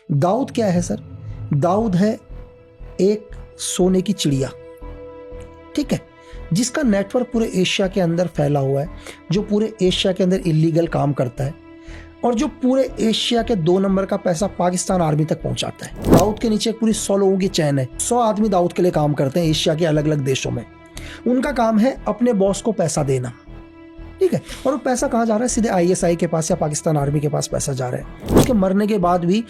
दाऊद क्या है सर? दाऊद है एक सोने की चिड़िया, ठीक है, जिसका नेटवर्क पूरे एशिया के अंदर फैला हुआ है, जो पूरे एशिया के अंदर इलीगल काम करता है और जो पूरे एशिया के 2 नंबर का पैसा पाकिस्तान आर्मी तक पहुंचाता है। दाऊद के नीचे पूरी 100 लोगों की चैन है, 100 आदमी दाऊद के लिए काम करते हैं एशिया के अलग अलग देशों में। उनका काम है अपने बॉस को पैसा देना, ठीक है, और वो पैसा कहाँ जा रहा है? सीधे ISI के पास या पाकिस्तान आर्मी के पास पैसा जा रहा है। उसके मरने के बाद भी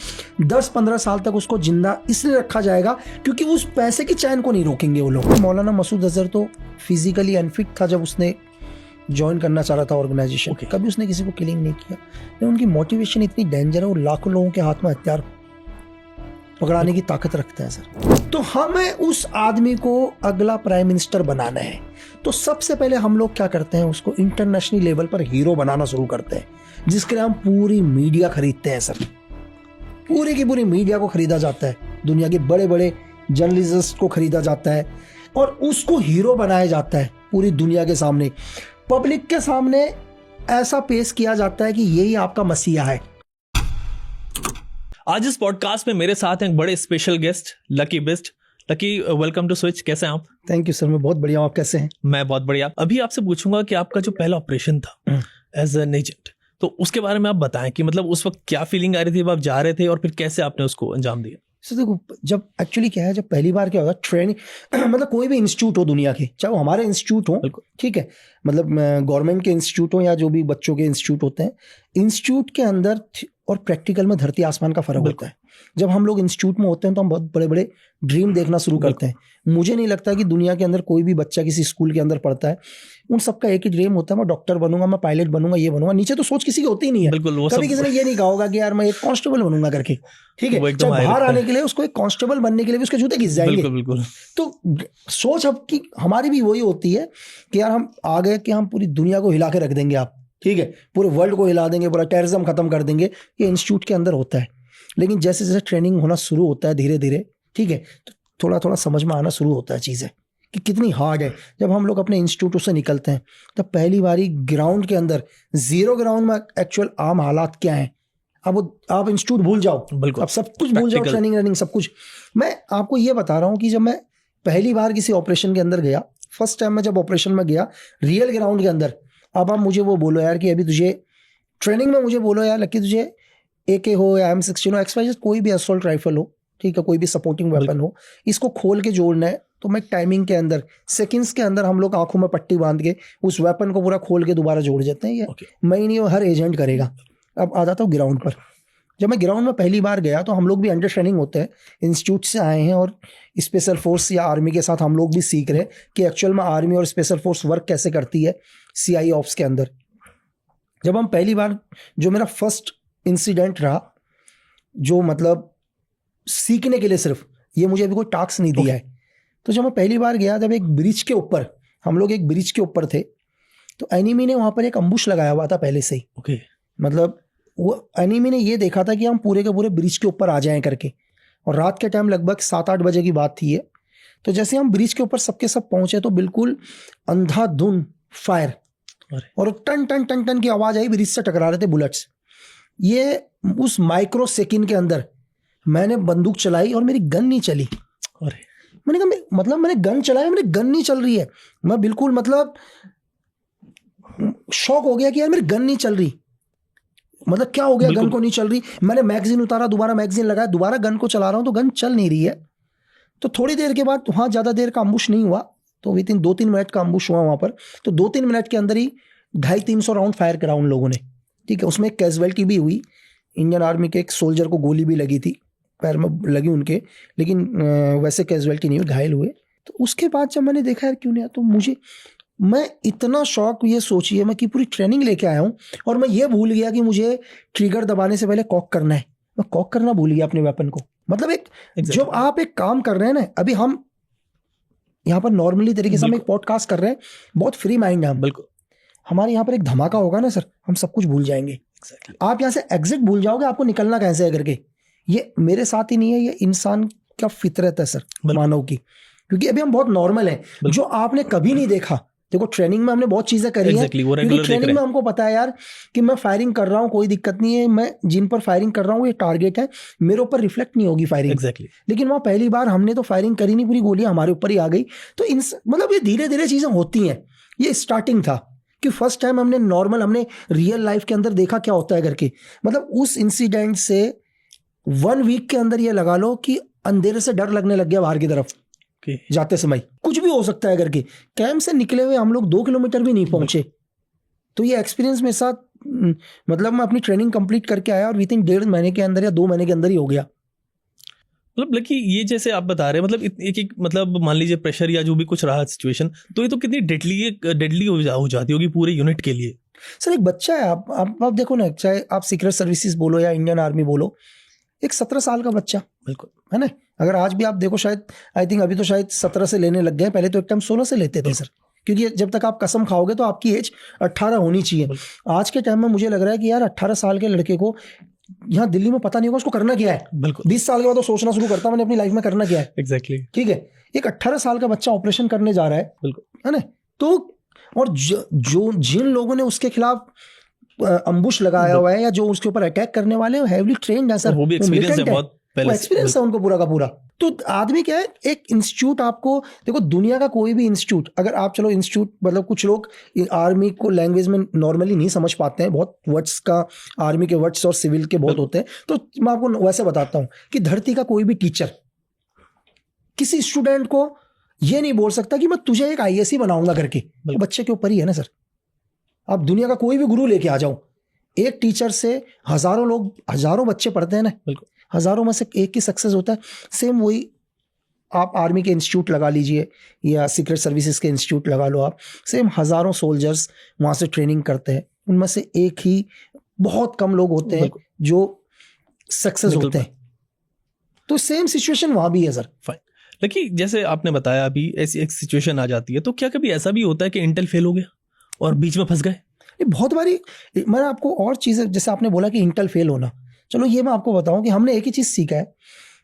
10-15 साल तक उसको जिंदा इसलिए रखा जाएगा क्योंकि उस पैसे की चैन को नहीं रोकेंगे वो लोग। मौलाना मसूद अजहर तो फिजिकली अनफिट था जब उसने ज्वाइन करना चाह रहा था ऑर्गेनाइजेशन। कभी उसने किसी को किलिंग नहीं किया, लेकिन उनकी मोटिवेशन इतनी डेंजर है, वो लाखों लोगों के हाथ में हथियार पकड़ाने की ताकत रखते हैं सर। तो हमें उस आदमी को अगला प्राइम मिनिस्टर बनाना है, तो सबसे पहले हम लोग क्या करते हैं? उसको इंटरनेशनल लेवल पर हीरो बनाना शुरू करते हैं, जिसके लिए हम पूरी मीडिया खरीदते हैं सर। पूरी की पूरी मीडिया को खरीदा जाता है, दुनिया के बड़े बड़े जर्नलिस्ट को खरीदा जाता है और उसको हीरो बनाया जाता है पूरी दुनिया के सामने, पब्लिक के सामने ऐसा पेश किया जाता है कि यही आपका मसीहा है। आज इस पॉडकास्ट में मेरे साथ हैं एक बड़े special guest Lucky Bisht. Lucky, welcome to Switch. कैसे हैं आप? थैंक यू सर, मैं बहुत बढ़िया हूं। आप कैसे हैं? मैं बहुत बढ़िया। अभी आपसे पूछूंगा कि आपका जो पहला ऑपरेशन था एज एन एजेंट, तो उसके बारे में आप बताएं कि मतलब उस वक्त क्या फीलिंग आ रही थी जब आप जा रहे थे और फिर कैसे आपने उसको अंजाम दिया? सर देखो, जब एक्चुअली क्या है, जब पहली बार क्या होगा ट्रेनिंग मतलब कोई भी इंस्टीट्यूट हो दुनिया के, चाहे वो हमारे इंस्टीट्यूट हो, ठीक है, मतलब गवर्नमेंट के इंस्टीट्यूट हो या जो भी बच्चों के इंस्टीट्यूट होते हैं, इंस्टीट्यूट के अंदर और प्रैक्टिकल में धरती आसमान का फर्क होता है। जब हम लोग इंस्टीट्यूट में होते हैं तो हम बहुत बड़े बड़े ड्रीम देखना शुरू करते हैं। मुझे नहीं लगता कि दुनिया के अंदर कोई भी बच्चा किसी स्कूल के अंदर पढ़ता है, उन सबका एक ही ड्रीम होता है, मैं डॉक्टर बनूंगा, मैं पायलट बनूंगा, ये बनूंगा। नीचे तो सोच किसी की होती ही नहीं है। कभी किसी ने ये नहीं कहा होगा कि यार मैं एक कांस्टेबल बनूंगा करके, ठीक है, जब बाहर आने के लिए उसको एक कांस्टेबल बनने के लिए भी उसके जूते घिस जाएंगे। बिल्कुल। तो सोच अब की हमारी भी वही होती है कि यार हम आ गए कि हम पूरी दुनिया को हिला के रख देंगे, आप ठीक है, पूरे वर्ल्ड को हिला देंगे, पूरा टेररिज्म खत्म कर देंगे। ये इंस्टीट्यूट के अंदर होता है, लेकिन जैसे जैसे ट्रेनिंग होना शुरू होता है धीरे धीरे, ठीक है, तो थोड़ा थोड़ा समझ में आना शुरू होता है चीज़ें कि कितनी हार्ड है। जब हम लोग अपने इंस्टीट्यूट से निकलते हैं तब पहली बारी ग्राउंड के अंदर, जीरो ग्राउंड में एक्चुअल आम हालात क्या हैं, अब आप इंस्टीट्यूट भूल जाओ, अब सब कुछ भूल जाओ, ट्रेनिंग रनिंग सब कुछ। मैं आपको ये बता रहा हूँ कि जब मैं पहली बार किसी ऑपरेशन के अंदर गया, फर्स्ट टाइम मैं जब ऑपरेशन में गया रियल ग्राउंड के अंदर, अब आप मुझे वो बोलो यार कि अभी तुझे ट्रेनिंग में मुझे बोलो यार लकी तुझे AK हो या M16 हो, XYZ कोई भी असॉल्ट राइफल हो, ठीक है, कोई भी सपोर्टिंग वेपन हो, इसको खोल के जोड़ना है, तो मैं टाइमिंग के अंदर सेकंड्स के अंदर हम लोग आंखों में पट्टी बांध के उस वेपन को पूरा खोल के दोबारा जोड़ देते हैं। ये मैं ही नहीं, हर एजेंट करेगा। अब आ जाता हूँ ग्राउंड पर। जब मैं ग्राउंड में पहली बार गया तो हम लोग भी अंडर ट्रेनिंग होते हैं, इंस्टीट्यूट से आए हैं और स्पेशल फोर्स या आर्मी के साथ हम लोग भी सीख रहे हैं कि एक्चुअल में आर्मी और स्पेशल फोर्स वर्क कैसे करती है CI ऑप्स के अंदर। जब हम पहली बार, जो मेरा फर्स्ट इंसिडेंट रहा, जो मतलब सीखने के लिए सिर्फ, ये मुझे अभी कोई टास्क नहीं दिया है, तो जब मैं पहली बार गया, जब एक ब्रिज के ऊपर, हम लोग एक ब्रिज के ऊपर थे, तो एनिमी ने वहाँ पर एक अम्बुश लगाया हुआ था पहले से ही। मतलब वो एनिमी ने ये देखा था कि हम पूरे के पूरे ब्रिज के ऊपर आ जाएं करके, और रात के टाइम लगभग 7-8 बजे की बात थी ये। तो जैसे हम ब्रिज के ऊपर सबके सब पहुंचे तो बिल्कुल अंधाधुंध फायर और टन टन टन टन की आवाज आई, ब्रिज से टकरा रहे थे बुलेट्स। ये उस माइक्रो सेकंड के अंदर मैंने बंदूक चलाई और मेरी गन नहीं चली। मैंने कहा मतलब मैंने गन चलाई, मेरी गन नहीं चल रही है। मैं बिल्कुल मतलब शॉक हो गया कि यार मेरी गन नहीं चल रही, मतलब क्या हो गया, गन को नहीं चल रही। मैंने मैगजीन उतारा, दोबारा मैगजीन लगाया, दोबारा गन को चला रहा हूं तो गन चल नहीं रही है। तो थोड़ी देर के बाद, वहां ज्यादा देर का अम्बुश नहीं हुआ, तो विद इन 2-3 मिनट का अम्बुश हुआ वहां पर। तो 2-3 मिनट के अंदर ही 250-300 राउंड फायर करा उन लोगों ने, ठीक है। उसमें एक कैजुअलिटी भी हुई, इंडियन आर्मी के एक सोल्जर को गोली भी लगी थी, पैर में लगी उनके, लेकिन वैसे कैजुअलिटी नहीं हुई, घायल हुए। तो उसके बाद जब मैंने देखा यार क्यों नहीं, तो मैं इतना शौक, ये सोचिए मैं कि पूरी ट्रेनिंग लेके आया हूँ और मैं ये भूल गया कि मुझे ट्रिगर दबाने से पहले कॉक करना है। मैं कॉक करना भूल गया अपने वेपन को। मतलब एक जब आप एक काम कर रहे हैं ना, अभी हम यहाँ पर नॉर्मली तरीके से हम एक पॉडकास्ट कर रहे हैं, बहुत फ्री माइंड है हम, बिल्कुल। हमारे यहाँ पर एक धमाका होगा ना सर, हम सब कुछ भूल जाएंगे। आप यहाँ से एग्जिट भूल जाओगे, आपको निकलना कैसे है करके। ये मेरे साथ ही नहीं है, ये इंसान का फितरत है सर, मानव की। क्योंकि अभी हम बहुत नॉर्मल हैं, जो आपने कभी नहीं देखा देखो ट्रेनिंग में हमने बहुत चीजें करी है, Exactly, वो क्योंकि regular देख ट्रेनिंग रहे में हैं। हमको पता है यार कि मैं फायरिंग कर रहा हूँ, कोई दिक्कत नहीं है, मैं जिन पर फायरिंग कर रहा हूँ ये टारगेट है, मेरे ऊपर रिफ्लेक्ट नहीं होगी फायरिंग। एग्जैक्टली। लेकिन वहाँ पहली बार हमने तो फायरिंग करी नहीं, पूरी गोलियां हमारे ऊपर ही आ गई। तो इन मतलब ये धीरे धीरे चीजें होती हैं, ये स्टार्टिंग था कि फर्स्ट टाइम हमने नॉर्मल, हमने रियल लाइफ के अंदर देखा क्या होता है करके। मतलब उस इंसिडेंट से 1 वीक के अंदर ये लगा लो कि अंधेरे से डर लगने लग गया बाहर की तरफ जाते समय, कुछ भी हो सकता है करके। कैंप से निकले हुए हम लोग 2 किलोमीटर भी नहीं पहुंचे। तो ये एक्सपीरियंस मेरे साथ, मतलब मैं अपनी ट्रेनिंग कंप्लीट करके आया और विद इन 1.5 महीने के अंदर या 2 महीने के अंदर ही हो गया। मतलब लकी, ये जैसे आप बता रहे हैं, मतलब एक मतलब मान लीजिए प्रेशर या जो भी कुछ रहा सिचुएशन, तो ये तो कितनी डेडली हो जाती होगी पूरे यूनिट के लिए। सर एक बच्चा है, आप देखो ना, चाहे आप सीक्रेट सर्विसेज बोलो या इंडियन आर्मी बोलो, एक 17 साल का बच्चा, बिल्कुल है ना। अगर आज भी आप देखो, शायद आई थिंक अभी तो शायद 17 से लेने लग गए, पहले तो एक टाइम 16 से लेते थे सर, क्योंकि जब तक आप कसम खाओगे तो आपकी एज 18 होनी चाहिए। आज के टाइम में मुझे लग रहा है कि यार 18 साल के लड़के को यहाँ दिल्ली में पता नहीं होगा उसको करना क्या है। बिल्कुल 20 साल के बाद तो सोचना शुरू करता मैंने अपनी लाइफ में करना क्या है। एग्जैक्टली। ठीक है, एक 18 साल का बच्चा ऑपरेशन करने जा रहा है, बिल्कुल, है ना। तो और जो जिन लोगों ने उसके खिलाफ अम्बुश लगाया हुआ है या जो उसके ऊपर अटैक करने वाले हैं, हेवीली ट्रेन्ड है सर, वो भी एक्सपीरियंस है बहुत पहले, एक्सपीरियंस है उनको पूरा का पूरा। तो आदमी क्या है, एक इंस्टीट्यूट आपको देखो, दुनिया का कोई भी इंस्टीट्यूट, अगर आप चलो इंस्टीट्यूट, मतलब कुछ लोग आर्मी को लैंग्वेज में नॉर्मली नहीं समझ पाते हैं, बहुत वर्ड्स का आर्मी के वर्ड्स और सिविल के बहुत होते हैं, तो मैं आपको वैसे बताता हूं कि धरती का कोई भी टीचर किसी स्टूडेंट को ये नहीं बोल सकता कि मैं तुझे एक IAS बनाऊंगा करके, बच्चे के ऊपर ही है ना सर। आप दुनिया का कोई भी गुरु लेके आ जाओ, एक टीचर से हजारों लोग, हजारों बच्चे पढ़ते हैं ना, बिल्कुल, हजारों में से एक की सक्सेस होता है। सेम वही आप आर्मी के इंस्टीट्यूट लगा लीजिए या सीक्रेट सर्विसेज के इंस्टीट्यूट लगा लो आप, सेम हजारों सोल्जर्स वहां से ट्रेनिंग करते हैं, उनमें से एक ही बहुत कम लोग होते हैं जो सक्सेस होते हैं। तो सेम सिचुएशन वहां भी है सर। फाइन। लेकिन जैसे आपने बताया अभी ऐसी एक सिचुएशन आ जाती है, तो क्या कभी ऐसा भी होता है कि इंटेल फेल हो गया और बीच में फंस गए? बहुत बारी मैं आपको और चीज़ें, जैसे आपने बोला कि इंटेल फेल होना, चलो ये मैं आपको बताऊं कि हमने एक ही चीज़ सीखा है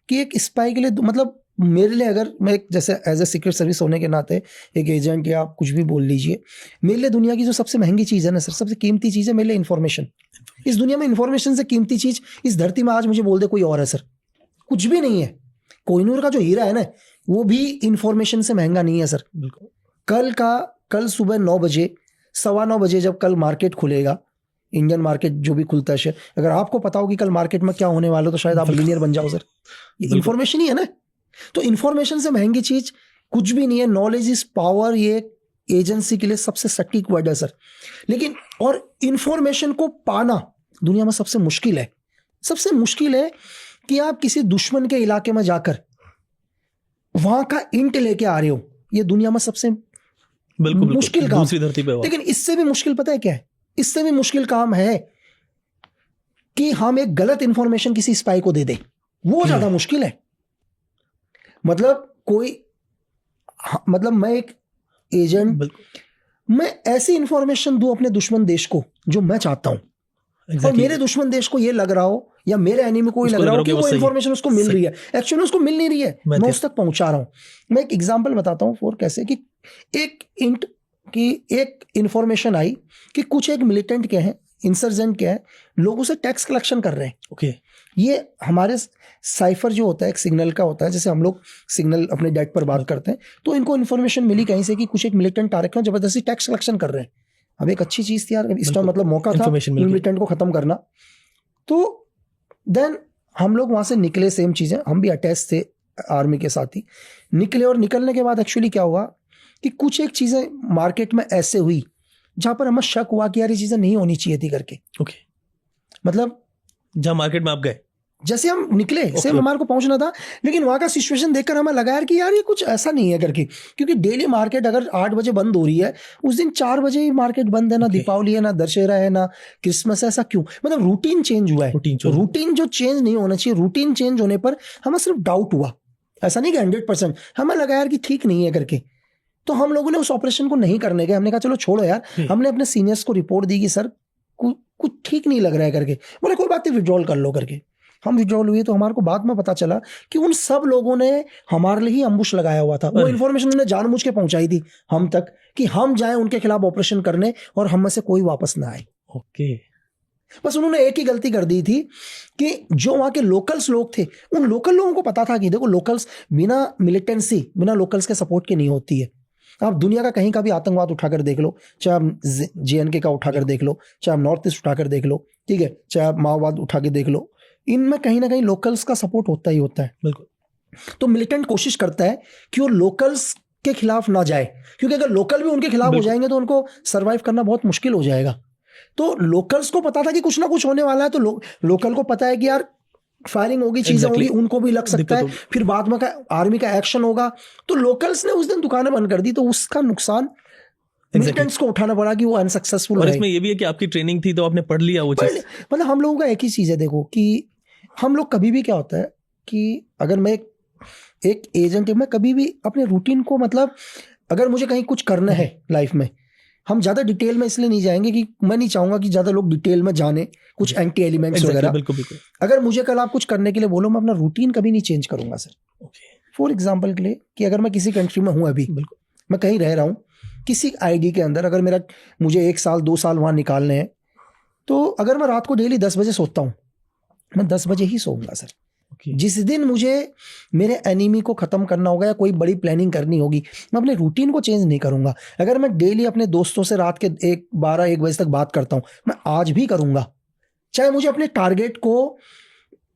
कि एक स्पाई के लिए, मतलब मेरे लिए, अगर मैं जैसे एज ए सीक्रेट सर्विस होने के नाते एक एजेंट या आप कुछ भी बोल लीजिए, मेरे लिए दुनिया की जो सबसे महंगी चीज़ है ना सर, सबसे कीमती चीज़ है मेरे लिए इन्फॉर्मेशन। इस दुनिया में इन्फॉर्मेशन से कीमती चीज़ इस धरती में आज मुझे बोल दे कोई और है सर, कुछ भी नहीं है। कोहिनूर का जो हीरा है ना, वो भी इन्फॉर्मेशन से महंगा नहीं है सर। कल सुबह 9 बजे, 9:15 बजे जब कल मार्केट खुलेगा, इंडियन मार्केट जो भी खुलता है, अगर आपको पता हो कि कल मार्केट में क्या होने वाला, तो शायद आप बिलियनियर बन जाओ सर। ये इन्फॉर्मेशन ही है ना। तो इन्फॉर्मेशन से महंगी चीज कुछ भी नहीं है। नॉलेज इज पावर, ये एजेंसी के लिए सबसे सटीक वर्ड है सर। लेकिन और इन्फॉर्मेशन को पाना दुनिया में सबसे मुश्किल है। सबसे मुश्किल है कि आप किसी दुश्मन के इलाके में जाकर वहां का इंट लेके आ रहे हो, ये दुनिया में सबसे मुश्किल काम, दूसरी धरती पे। लेकिन इससे भी मुश्किल पता है क्या है? इससे भी मुश्किल काम है कि हम एक गलत इंफॉर्मेशन किसी स्पाई को दे दें, वो ज्यादा मुश्किल है। मतलब मैं एक एजेंट, मैं ऐसी इंफॉर्मेशन दूं अपने दुश्मन देश को जो मैं चाहता हूं, और मेरे दुश्मन देश को ये लग रहा हो या मेरे एनिमी को लग रहा हो कि वो इंफॉर्मेशन उसको मिल रही है, एक्चुअली उसको मिल नहीं रही है, मैं उस तक पहुंचा रहा हूं। मैं एक एग्जांपल बताता हूं फॉर कैसे, कि एक इंफॉर्मेशन आई कि कुछ एक मिलिटेंट के हैं, इंसर्जेंट के हैं, लोगों से टैक्स कलेक्शन कर रहे हैं। ओके, ये हमारे साइफर जो होता है एक सिग्नल का होता है, जैसे हम लोग सिग्नल अपने डेट पर बात करते हैं, तो इनको इन्फॉर्मेशन मिली कहीं से कि कुछ एक मिलिटेंट आ रखे हैं, जबरदस्ती टैक्स कलेक्शन कर रहे हैं। अब एक अच्छी चीज थी यार, इस टाइम मतलब मौका था मिलिटेंट को खत्म करना। तो देन हम लोग वहां से निकले, सेम चीजें, हम भी अटैच थे आर्मी के साथ ही निकले। और निकलने के बाद एक्चुअली क्या हुआ कि कुछ एक चीजें मार्केट में ऐसे हुई जहां पर हमें शक हुआ कि यार ये चीजें नहीं होनी चाहिए थी करके। ओके, मतलब जहां मार्केट में आप गए, जैसे हम निकले, सेम हमारे को पहुंचना था, लेकिन वहां का सिचुएशन देखकर हमें लगा यार कि यार ये कुछ ऐसा नहीं है करके, क्योंकि डेली मार्केट अगर 8 बजे बंद हो रही है, उस दिन 4 बजे ही मार्केट बंद है। ना दीपावली है, ना दशहरा है, ना क्रिसमस है, ऐसा क्यों? मतलब रूटीन चेंज हुआ है। रूटीन जो चेंज नहीं होना चाहिए, रूटीन चेंज होने पर हमें सिर्फ डाउट हुआ, ऐसा नहीं कि 100%। हमें लगा यार कि ठीक नहीं है करके, तो हम लोगों ने उस ऑपरेशन को नहीं करने गए। हमने कहा चलो छोड़ो यार। हमने अपने सीनियर्स को रिपोर्ट दी कि सर कुछ ठीक नहीं लग रहा है करके। बोले कोई बात नहीं, विड्रॉल कर लो करके। हम विड्रॉल हुए तो हमारे को बाद में पता चला कि उन सब लोगों ने हमारे लिए ही अम्बुश लगाया हुआ था। वो इन्फॉर्मेशन उन्होंने जानबूझ के पहुंचाई थी हम तक कि हम जाएं उनके खिलाफ ऑपरेशन करने और हम में से कोई वापस ना आए। ओके। बस उन्होंने एक ही गलती कर दी थी कि जो वहां के लोकल्स लोग थे, उन लोकल लोगों को पता था कि देखो लोकल्स बिना मिलिटेंसी, बिना लोकल्स के सपोर्ट के नहीं होती है। आप दुनिया का कहीं का भी आतंकवाद उठाकर देख लो, चाहे आप JNK का उठाकर देख लो, चाहे आप नॉर्थ ईस्ट उठाकर देख लो, ठीक है, चाहे आप माओवाद उठा के देख लो, इनमें कहीं ना कहीं लोकल्स का सपोर्ट होता ही होता है। बिल्कुल। तो मिलिटेंट कोशिश करता है कि वो लोकल्स के खिलाफ ना जाए, क्योंकि अगर लोकल भी उनके खिलाफ हो जाएंगे तो उनको सर्वाइव करना बहुत मुश्किल हो जाएगा। तो लोकल्स को पता था कि कुछ ना कुछ होने वाला है, तो लोकल को पता है कि यार फायरिंग होगी, चीजें होगी, उनको भी लग सकता है, फिर बाद में आर्मी का एक्शन होगा। तो लोकल्स ने उस दिन दुकानें बंद कर दी, तो उसका नुकसान मिलिटेंट्स को उठाना पड़ा कि वो अनसक्सेसफुल और इसमें ये भी है कि आपकी ट्रेनिंग थी तो आपने पढ़ लिया वो चीज। मतलब हम लोगों का एक ही चीज है, देखो कि हम लोग कभी भी क्या होता है कि अगर मैं एक एजेंट मैं कभी भी अपने रूटीन को, मतलब अगर मुझे कहीं कुछ करना है लाइफ में, हम ज्यादा डिटेल में इसलिए नहीं जाएंगे कि मैं नहीं चाहूंगा कि ज्यादा लोग डिटेल में जाने कुछ एंटी एलिमेंट्स वगैरह। बिल्कुल बिल्कुल। अगर मुझे कल आप कुछ करने के लिए बोलो, मैं अपना रूटीन कभी नहीं चेंज करूंगा सर। फॉर एग्जाम्पल के लिए कि अगर मैं किसी कंट्री में हूं, अभी मैं कहीं रह रहा हूं, किसी ID के अंदर अगर मुझे 1 साल 2 साल वहां निकालने हैं, तो अगर मैं रात को डेली 10 बजे सोता हूं, मैं 10 बजे ही सोऊंगा सर। जिस दिन मुझे मेरे एनिमी को खत्म करना होगा या कोई बड़ी प्लानिंग करनी होगी, मैं अपने रूटीन को चेंज नहीं करूंगा। अगर मैं डेली अपने दोस्तों से रात के 12-1 बजे तक बात करता हूं, मैं आज भी करूंगा, चाहे मुझे अपने टारगेट को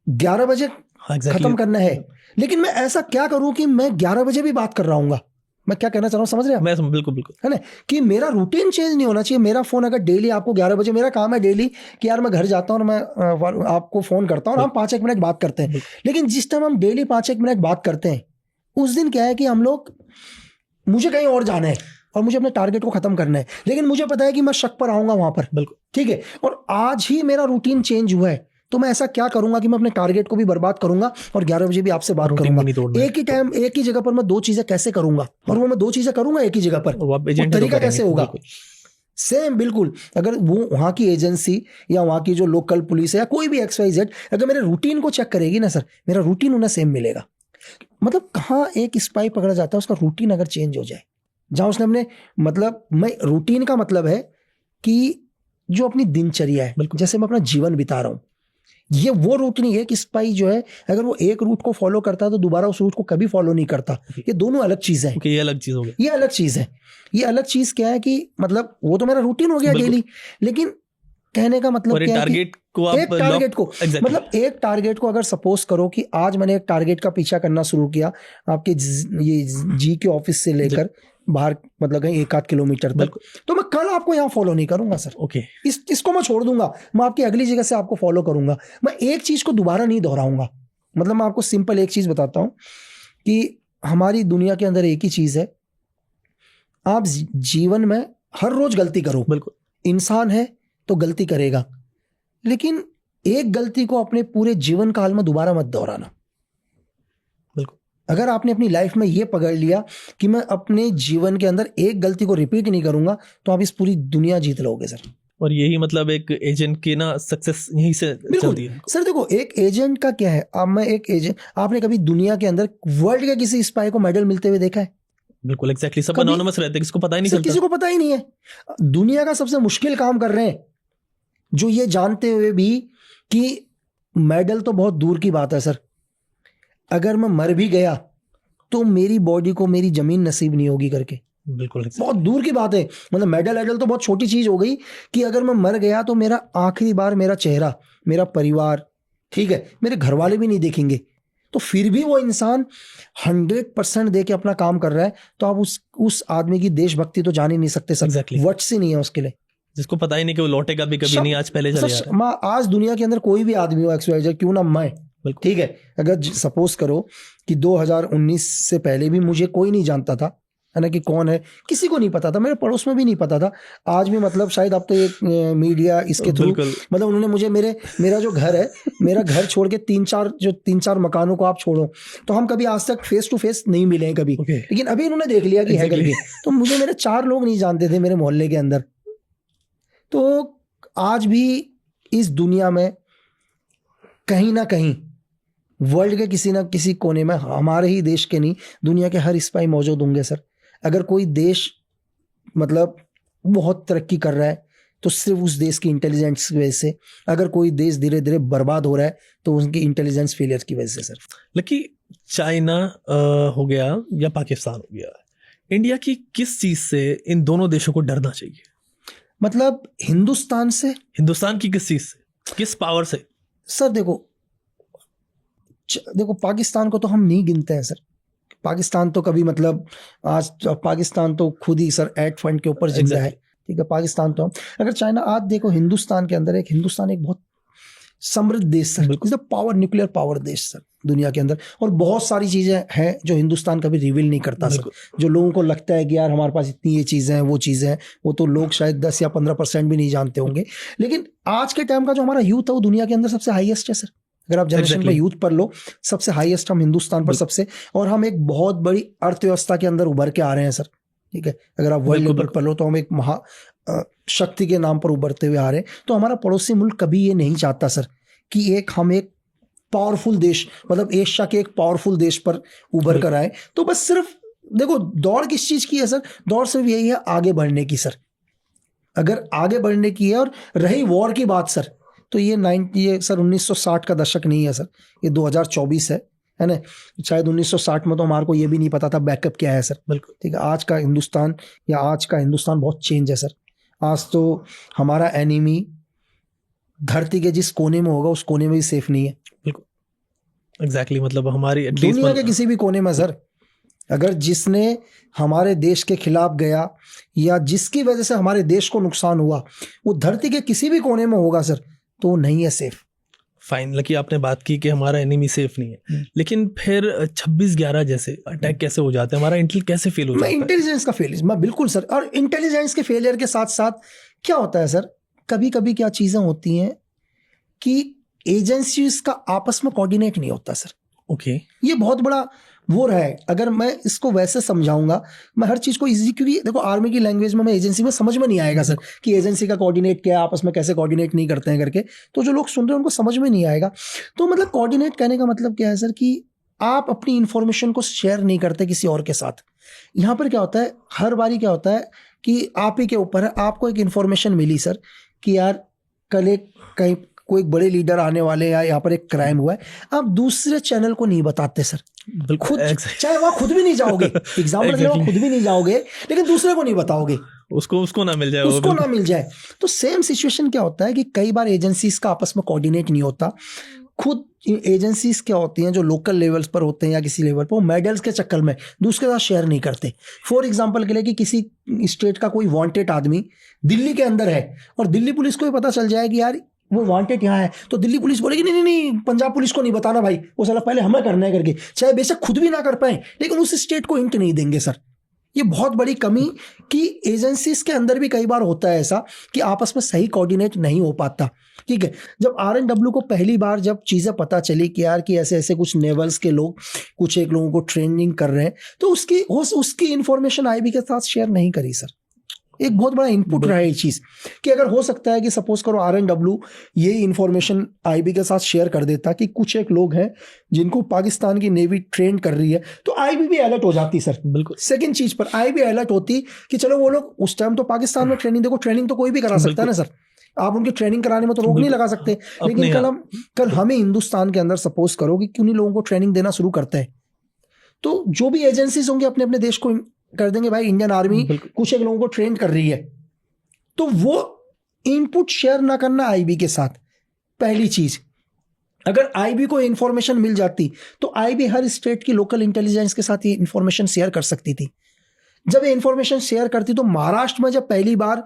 11 बजे खत्म करना है, लेकिन मैं ऐसा क्या करूं कि मैं 11 बजे भी बात कर रहा हूंगा। मैं क्या कहना चाह रहा हूँ, समझ रहे हैं? मैं बिल्कुल बिल्कुल, है ना, कि मेरा रूटीन चेंज नहीं होना चाहिए। मेरा फोन अगर डेली आपको 11 बजे, मेरा काम है डेली कि यार मैं घर जाता हूँ और मैं आपको फोन करता हूँ और हम 5-1 मिनट बात करते हैं, लेकिन जिस टाइम हम डेली 5-1 मिनट बात करते हैं, उस दिन क्या है कि हम लोग, मुझे कहीं और जाना है और मुझे अपने टारगेट को खत्म करना है, लेकिन मुझे पता है कि मैं शक पर आऊंगा वहां पर, बिल्कुल ठीक है, और आज ही मेरा रूटीन चेंज हुआ है, तो मैं ऐसा क्या करूंगा कि मैं अपने टारगेट को भी बर्बाद करूंगा और 11 बजे भी आपसे बात करूंगा। एक ही टाइम एक ही जगह पर मैं 2 चीजें कैसे करूंगा, और वो मैं 2 चीजें करूंगा एक ही जगह पर, वो तरीका कैसे होगा? सेम बिल्कुल। अगर वो वहां की एजेंसी या वहां की जो लोकल पुलिस है या कोई भी XYZ अगर मेरे रूटीन को चेक करेगी ना सर, मेरा रूटीन उन्हें सेम मिलेगा। मतलब कहाँ एक स्पाई पकड़ा जाता है, उसका रूटीन अगर चेंज हो जाए, जहां उसने अपने, मतलब मैं रूटीन का मतलब है कि जो अपनी दिनचर्या है, जैसे मैं अपना जीवन बिता रहा हूं, ये वो रूट नहीं है कि स्पाई जो है अगर वो एक रूट को फॉलो करता है तो दोबारा उस रूट को कभी फॉलो नहीं करता। ये दोनों अलग चीजें हैं। ये अलग चीज हो गया, ये अलग चीज है। ये अलग चीज क्या है कि मतलब वो तो मेरा रूटीन हो गया डेली, लेकिन कहने का मतलब क्या है कि एक टारगेट को मतलब एक टारगेट को अगर सपोज करो कि आज मैंने एक टारगेट का पीछा करना शुरू किया आपके ये जी के ऑफिस से लेकर बाहर, मतलब कहीं 1-8 किलोमीटर तक, तो मैं कल आपको यहाँ फॉलो नहीं करूंगा सर। ओके, इसको मैं छोड़ दूंगा, मैं आपकी अगली जगह से आपको फॉलो करूंगा। मैं एक चीज को दोबारा नहीं दोहराऊंगा। मतलब मैं आपको सिंपल एक चीज बताता हूं कि हमारी दुनिया के अंदर एक ही चीज है, आप जीवन में हर रोज गलती करो, बिल्कुल इंसान है तो गलती करेगा, लेकिन एक गलती को अपने पूरे जीवन काल में दोबारा मत दोहराना। अगर आपने अपनी लाइफ में ये पकड़ लिया कि मैं अपने जीवन के अंदर एक गलती को रिपीट नहीं करूंगा, तो आप इस पूरी दुनिया जीत लोगे सर। और यही मतलब एक एजेंट की ना सक्सेस यहीं से चलती है सर। देखो एक एजेंट का क्या है, अब मैं एक एजेंट, आपने कभी दुनिया के अंदर वर्ल्ड के किसी स्पाई को मेडल मिलते हुए देखा है? बिल्कुल एग्जैक्टली, सब एनोनिमस रहते हैं, किसको पता ही नहीं चलता। किसी को पता ही नहीं है। दुनिया का सबसे मुश्किल काम कर रहे हैं, जो ये जानते हुए भी कि मेडल तो बहुत दूर की बात है सर, अगर मैं मर भी गया तो मेरी बॉडी को मेरी जमीन नसीब नहीं होगी करके। बिल्कुल बहुत दूर की बात है। मतलब मेडल तो बहुत छोटी चीज हो गई कि अगर मैं मर गया तो मेरा आखिरी बार मेरा चेहरा, मेरा परिवार, ठीक है, मेरे घर वाले भी नहीं देखेंगे। तो फिर भी वो इंसान 100% दे के अपना काम कर रहा है, तो आप उस आदमी की देशभक्ति तो जान ही नहीं सकते सर। वर्ड्स ही नहीं है उसके लिए, जिसको पता ही नहीं कि वो लौटेगा भी कभी नहीं, आज पहले चले जा रहा है। आज दुनिया के अंदर कोई भी आदमी हो XYZ, क्यों ना मैं, ठीक है, अगर सपोज करो कि 2019 से पहले भी मुझे कोई नहीं जानता था, है ना, कि कौन है, किसी को नहीं पता था, मेरे पड़ोस में भी नहीं पता था। आज भी मतलब शायद अब तो ये मीडिया इसके थ्रू, मतलब उन्होंने मुझे मेरा जो घर है, मेरा घर छोड़ के 3-4 मकानों को आप छोड़ो तो हम कभी आज तक फेस टू फेस नहीं मिले हैं कभी, लेकिन अभी इन्होंने देख लिया कि है करके, तो मुझे मेरे 4 लोग नहीं जानते थे मेरे मोहल्ले के अंदर। तो आज भी इस दुनिया में कहीं ना कहीं वर्ल्ड के किसी ना किसी कोने में, हमारे ही देश के नहीं, दुनिया के हर स्पाई मौजूद होंगे सर। अगर कोई देश मतलब बहुत तरक्की कर रहा है तो सिर्फ उस देश की इंटेलिजेंस की वजह से, अगर कोई देश धीरे धीरे बर्बाद हो रहा है तो उनकी इंटेलिजेंस फेलियर की वजह से सर। लेकिन चाइना हो गया या पाकिस्तान हो गया, इंडिया की किस चीज से इन दोनों देशों को डरना चाहिए? मतलब हिंदुस्तान से। हिंदुस्तान की किस चीज से, किस पावर से? सर देखो पाकिस्तान को तो हम नहीं गिनते हैं सर। पाकिस्तान तो कभी मतलब आज पाकिस्तान तो खुद ही सर एड फंड के ऊपर जिंदा है, ठीक है। पाकिस्तान तो अगर चाइना आज देखो हिंदुस्तान के अंदर हिंदुस्तान एक बहुत समृद्ध देश sir, is the power, nuclear power देश सर दुनिया के अंदर। और बहुत सारी चीजें हैं जो हिंदुस्तान कभी रिवील नहीं करता सर। जो लोगों को लगता है कि यार हमारे पास इतनी ये चीजें हैं, वो चीजें हैं, वो तो लोग शायद 10 या 15% भी नहीं जानते होंगे। लेकिन आज के टाइम का जो हमारा यूथ है वो दुनिया के अंदर सबसे हाईएस्ट है सर। अगर आप जनरेशन पे यूथ पर लो, सबसे हाईएस्ट हम हिंदुस्तान पर सबसे, और हम एक बहुत बड़ी अर्थव्यवस्था के अंदर उभर के आ रहे हैं सर, ठीक है। अगर आप वर्ल्ड लेवल पर लो तो हम एक महा शक्ति के नाम पर उभरते हुए आ रहे हैं। तो हमारा पड़ोसी मुल्क कभी ये नहीं चाहता सर कि हम एक पावरफुल देश, मतलब एशिया के एक पावरफुल देश पर उभर कर आए। तो बस सिर्फ देखो दौड़ किस चीज की है सर, दौड़ सिर्फ यही है आगे बढ़ने की सर। अगर आगे बढ़ने की है, और रही वॉर की बात सर, तो ये सर 1960 का दशक नहीं है सर, ये 2024 है ना। शायद 1960 में तो हमारे को ये भी नहीं पता था बैकअप क्या है सर। बिल्कुल ठीक है। आज का हिंदुस्तान बहुत चेंज है सर। आज तो हमारा एनिमी धरती के जिस कोने में होगा उस कोने में भी सेफ नहीं है। बिल्कुल एग्जैक्टली, मतलब हमारी दुनिया के किसी भी कोने में सर, अगर जिसने हमारे देश के खिलाफ गया या जिसकी वजह से हमारे देश को नुकसान हुआ, वो धरती के किसी भी कोने में होगा सर, तो नहीं है सेफ। फाइन, लकी आपने बात की कि हमारा एनिमी सेफ नहीं है, लेकिन फिर 26/11 जैसे अटैक कैसे हो जाते हैं? हमारा इंटेल कैसे फेल हो जाता है? इंटेलिजेंस का फेलियर, मैं बिल्कुल सर। और इंटेलिजेंस के फेलियर के साथ साथ क्या होता है सर, कभी कभी क्या चीजें होती हैं कि एजेंसीज का आपस में कोऑर्डिनेट नहीं होता सर। ओके ये बहुत बड़ा वो रहा है। अगर मैं इसको वैसे समझाऊंगा, मैं हर चीज को इजी, क्योंकि देखो आर्मी की लैंग्वेज में मैं एजेंसी में समझ में नहीं आएगा सर कि एजेंसी का कोऑर्डिनेट क्या है, आपस में कैसे कोऑर्डिनेट नहीं करते हैं करके, तो जो लोग सुन रहे हैं उनको समझ में नहीं आएगा। तो मतलब कोऑर्डिनेट कहने का मतलब क्या है सर, कि आप अपनी इंफॉर्मेशन को शेयर नहीं करते किसी और के साथ। यहाँ पर क्या होता है, हर बारी क्या होता है कि आप ही के ऊपर है, आपको एक इंफॉर्मेशन मिली सर कि यार कल कहीं कोई बड़े लीडर आने वाले, या यहाँ पर एक क्राइम हुआ है, आप दूसरे चैनल को नहीं बताते सर। खुद चाहे वहां खुद भी नहीं जाओगे, एग्जाम्पल exactly. खुद भी नहीं जाओगे, लेकिन दूसरे को नहीं बताओगे, उसको ना मिल जाए। तो सेम सिचुएशन क्या होता है कि कई बार एजेंसीज का आपस में कोऑर्डिनेट नहीं होता। खुद एजेंसीज क्या होती हैं जो लोकल लेवल्स पर होते हैं या किसी लेवल पर, वो मेडल्स के चक्कर में दूसरे के साथ शेयर नहीं करते। फॉर एग्जांपल के लिए कि किसी स्टेट का कोई वांटेड आदमी दिल्ली के अंदर है और दिल्ली पुलिस को भी पता चल जाए कि यार वो वांटेड यहाँ है, तो दिल्ली पुलिस बोलेगी नहीं पंजाब पुलिस को नहीं बताना भाई, वो साला पहले हमें करना है करके, चाहे बेशक खुद भी ना कर पाए लेकिन उस स्टेट को हिंट नहीं देंगे सर। ये बहुत बड़ी कमी कि एजेंसीज के अंदर भी कई बार होता है ऐसा कि आपस में सही कोऑर्डिनेट नहीं हो पाता। ठीक है, जब RNW को पहली बार जब चीज़ें पता चली कि यार कि ऐसे ऐसे कुछ नेवल्स के लोग कुछ एक लोगों को ट्रेनिंग कर रहे हैं, तो उसकी इंफॉर्मेशन IB के साथ शेयर नहीं करी सर। एक बहुत बड़ा इनपुट रहा है ये चीज़ कि अगर हो सकता है कि सपोज करो RNW ये इंफॉर्मेशन IB के साथ शेयर कर देता कि कुछ एक लोग हैं जिनको पाकिस्तान की नेवी ट्रेन कर रही है, तो IB भी अलर्ट हो जाती सर। बिल्कुल। सेकंड चीज पर IB अलर्ट होती कि चलो वो लोग उस टाइम तो पाकिस्तान में ट्रेनिंग, देखो ट्रेनिंग तो कोई भी करा सकता है ना सर, आप उनकी ट्रेनिंग कराने में तो रोक नहीं लगा सकते, लेकिन कल हमें हिंदुस्तान के अंदर सपोज करो कि उन्हीं लोगों को ट्रेनिंग देना शुरू करते हैं, तो जो भी एजेंसीज होंगे अपने अपने देश को कर देंगे भाई इंडियन आर्मी कुछ एक लोगों को ट्रेन कर रही है, तो वो इनपुट शेयर ना करना IB के साथ। पहली चीज, अगर IB को इंफॉर्मेशन मिल जाती तो IB हर स्टेट की लोकल इंटेलिजेंस के साथ ये इंफॉर्मेशन शेयर कर सकती थी। जब ये इंफॉर्मेशन शेयर करती तो महाराष्ट्र में जब पहली बार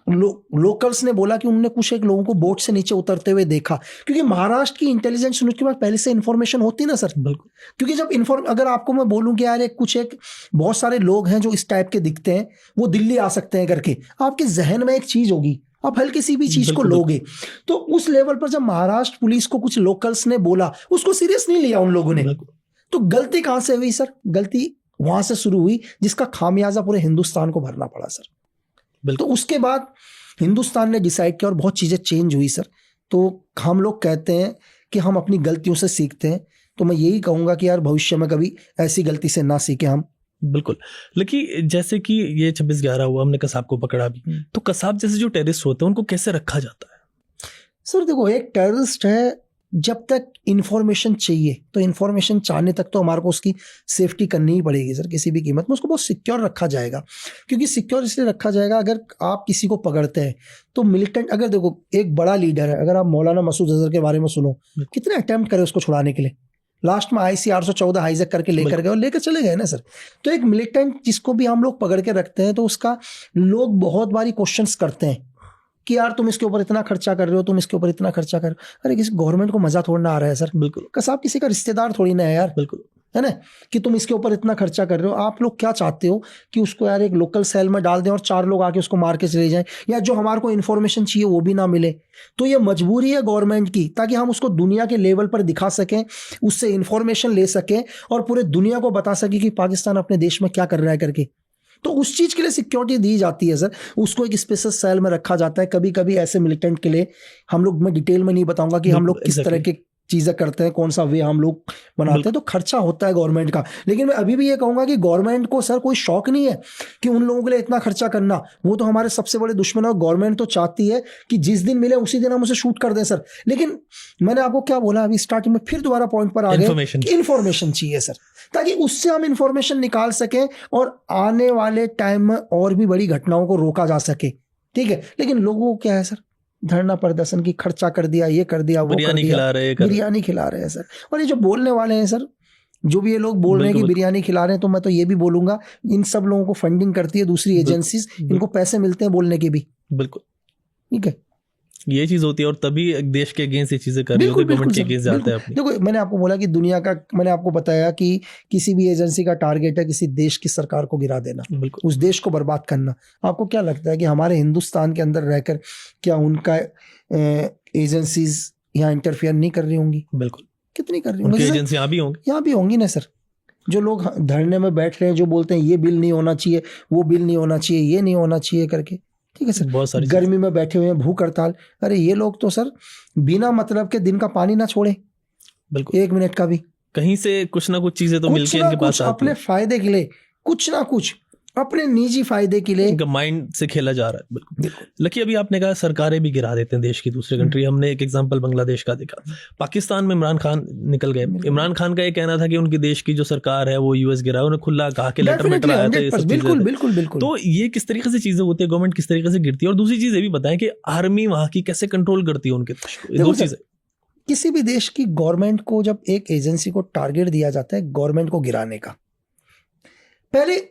लोकल्स ने बोला कि उन्होंने कुछ एक लोगों को बोट से नीचे उतरते हुए देखा, क्योंकि महाराष्ट्र की इंटेलिजेंस यूनिट के पास पहले से इंफॉर्मेशन होती ना सर। बिल्कुल। क्योंकि जब अगर आपको मैं बोलूं कि यार एक बहुत सारे लोग हैं जो इस टाइप के दिखते हैं, वो दिल्ली आ सकते हैं करके, आपके जहन में एक चीज होगी, आप हल्की सी भी चीज को लोगे। तो उस लेवल पर जब महाराष्ट्र पुलिस को कुछ लोकल्स ने बोला, उसको सीरियस नहीं लिया उन लोगों ने। तो गलती कहां से हुई सर? गलती वहां से शुरू हुई जिसका खामियाजा पूरे हिंदुस्तान को भरना पड़ा सर। तो उसके बाद हिंदुस्तान ने डिसाइड किया और बहुत चीज़ें चेंज हुई सर। तो हम लोग कहते हैं कि हम अपनी गलतियों से सीखते हैं। तो मैं यही कहूंगा कि यार भविष्य में कभी ऐसी गलती से ना सीखे हम। बिल्कुल। लेकिन जैसे कि ये 26/11 हुआ, हमने कसाब को पकड़ा भी, तो कसाब जैसे जो टेररिस्ट होते हैं उनको कैसे रखा जाता है? सर देखो, एक टेररिस्ट है, जब तक इंफॉर्मेशन चाहिए तो इंफॉर्मेशन चाहने तक तो हमारे को उसकी सेफ्टी करनी ही पड़ेगी सर, किसी भी कीमत में उसको बहुत सिक्योर रखा जाएगा। क्योंकि सिक्योर इसलिए रखा जाएगा, अगर आप किसी को पकड़ते हैं तो मिलिटेंट, अगर देखो एक बड़ा लीडर है, अगर आप मौलाना मसूद अजहर के बारे में सुनो, कितने अटेम्प्ट करे उसको छुड़ाने के लिए, लास्ट में IC 814 हाईजैक करके लेकर गए और लेकर चले गए ना सर। तो एक मिलिटेंट जिसको भी हम लोग पकड़ के रखते हैं तो उसका लोग बहुत बारी क्वेश्चंस करते हैं कि यार तुम इसके ऊपर इतना खर्चा कर रहे हो, तुम इसके ऊपर इतना खर्चा कर रहे हो। अरे किसी गवर्नमेंट को मजा थोड़ा ना आ रहा है सर। बिल्कुल। कसाब किसी का रिश्तेदार थोड़ी ना है यार। बिल्कुल, है ना, कि तुम इसके ऊपर इतना खर्चा कर रहे हो। आप लोग क्या चाहते हो कि उसको यार एक लोकल सेल में डाल दें और 4 लोग आके उसको मार के चले जाएं, या जो हमारे को इन्फॉर्मेशन चाहिए वो भी ना मिले। तो ये मजबूरी है गवर्नमेंट की, ताकि हम उसको दुनिया के लेवल पर दिखा सकें, उससे इन्फॉर्मेशन ले सकें और पूरे दुनिया को बता सकें कि पाकिस्तान अपने देश में क्या कर रहा है करके। तो उस चीज के लिए सिक्योरिटी दी जाती है सर, उसको एक स्पेशल सेल में रखा जाता है। कभी कभी ऐसे मिलिटेंट के लिए हम लोग, मैं डिटेल में नहीं बताऊंगा कि हम लोग किस तरह के चीजें करते हैं, कौन सा वे हम लोग बनाते हैं। तो खर्चा होता है गवर्नमेंट का। लेकिन मैं अभी भी ये कहूंगा कि गवर्नमेंट को सर कोई शौक नहीं है कि उन लोगों के लिए इतना खर्चा करना। वो तो हमारे सबसे बड़े दुश्मन है। गवर्नमेंट तो चाहती है कि जिस दिन मिले उसी दिन हम उसे शूट कर दें सर। लेकिन मैंने आपको क्या बोला अभी स्टार्टिंग में, फिर दोबारा पॉइंट पर आ गए, इन्फॉर्मेशन चाहिए सर, ताकि उससे हम इंफॉर्मेशन निकाल सकें और आने वाले टाइम में और भी बड़ी घटनाओं को रोका जा सके। ठीक है, लेकिन लोगों को क्या है सर, धरना प्रदर्शन की, खर्चा कर दिया, ये कर दिया, वो कर दिया, बिरयानी खिला रहे हैं सर। और ये जो बोलने वाले हैं सर, जो भी ये लोग बोल रहे हैं कि बिरयानी खिला रहे हैं, तो मैं तो ये भी बोलूंगा, इन सब लोगों को फंडिंग करती है दूसरी एजेंसीज, इनको पैसे मिलते हैं बोलने के भी। बिल्कुल, ठीक है, ये चीज होती है। और तभी देश के अगेंस्ट ये चीजें कर रही होती है, गवर्नमेंट के अगेंस्ट जाते हैं अपनी। देखो मैंने आपको बोला कि दुनिया का, मैंने आपको बताया कि किसी भी एजेंसी का टारगेट है किसी देश की सरकार को गिरा देना, उस देश को बर्बाद करना। आपको क्या लगता है कि हमारे हिंदुस्तान के अंदर रहकर क्या उनका एजेंसीज यहाँ इंटरफेयर नहीं कर रही होंगी? बिल्कुल, कितनी कर रही होंगी एजेंसी, यहाँ भी होंगी ना सर। जो लोग धरने में बैठ रहे हैं, जो बोलते हैं ये बिल नहीं होना चाहिए, वो बिल नहीं होना चाहिए, ये नहीं होना चाहिए करके, ठीक है सर, बहुत सारी गर्मी में बैठे हुए हैं, भूख हड़ताल। अरे ये लोग तो सर बिना मतलब के दिन का पानी ना छोड़े, बिल्कुल 1 मिनट का भी, कहीं से कुछ ना कुछ चीजें तो मिलके इनके पास आती अपने फायदे के लिए, कुछ ना कुछ अपने निजी फायदे के लिए, इनका माइंड से खेला जा रहा है। बिल्कुल। लेकिन अभी आपने कहा सरकारें भी गिरा देते हैं देश की दूसरे कंट्री। हमने एक एग्जांपल बांग्लादेश का देखा। पाकिस्तान में इमरान खान निकल गए। इमरान खान का ये कहना था कि उनकी देश की जो सरकार है वो US गिरा, उन्हें खुला कहा कि लेटर में आया था। बिल्कुल बिल्कुल बिल्कुल। तो ये किस तरीके से चीजें होती है, गवर्नमेंट किस तरीके से गिरती है? और दूसरी चीज ये भी बताएं कि आर्मी वहां की कैसे कंट्रोल करती है उनके देश को। दो चीजें। किसी भी देश की गवर्नमेंट को जब एक एजेंसी को टारगेट दिया जाता है गवर्नमेंट को गिराने का, पहले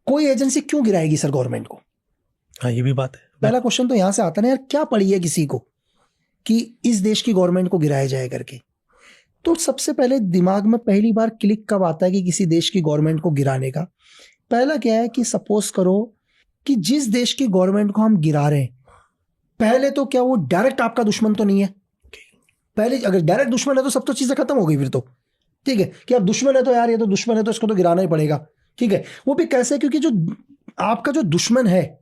कोई एजेंसी क्यों गिराएगी सर गवर्नमेंट को? हाँ, ये भी बात है। पहला क्वेश्चन तो यहां से आता है ना यार, क्या पड़ी है किसी को कि इस देश की गवर्नमेंट को गिराया जाए करके? तो सबसे पहले दिमाग में पहली बार क्लिक कब आता है कि किसी देश की गवर्नमेंट को गिराने का? पहला क्या है कि सपोज करो कि जिस देश की गवर्नमेंट को हम गिरा रहे हैं, पहले तो क्या वो डायरेक्ट आपका दुश्मन तो नहीं है? पहले अगर डायरेक्ट दुश्मन है तो सब तो चीजें खत्म हो गई फिर तो। ठीक है, कि अब दुश्मन है तो यार ये तो दुश्मन है तो इसको तो गिराना ही पड़ेगा। ठीक है, वो भी कैसे? क्योंकि जो आपका जो दुश्मन है,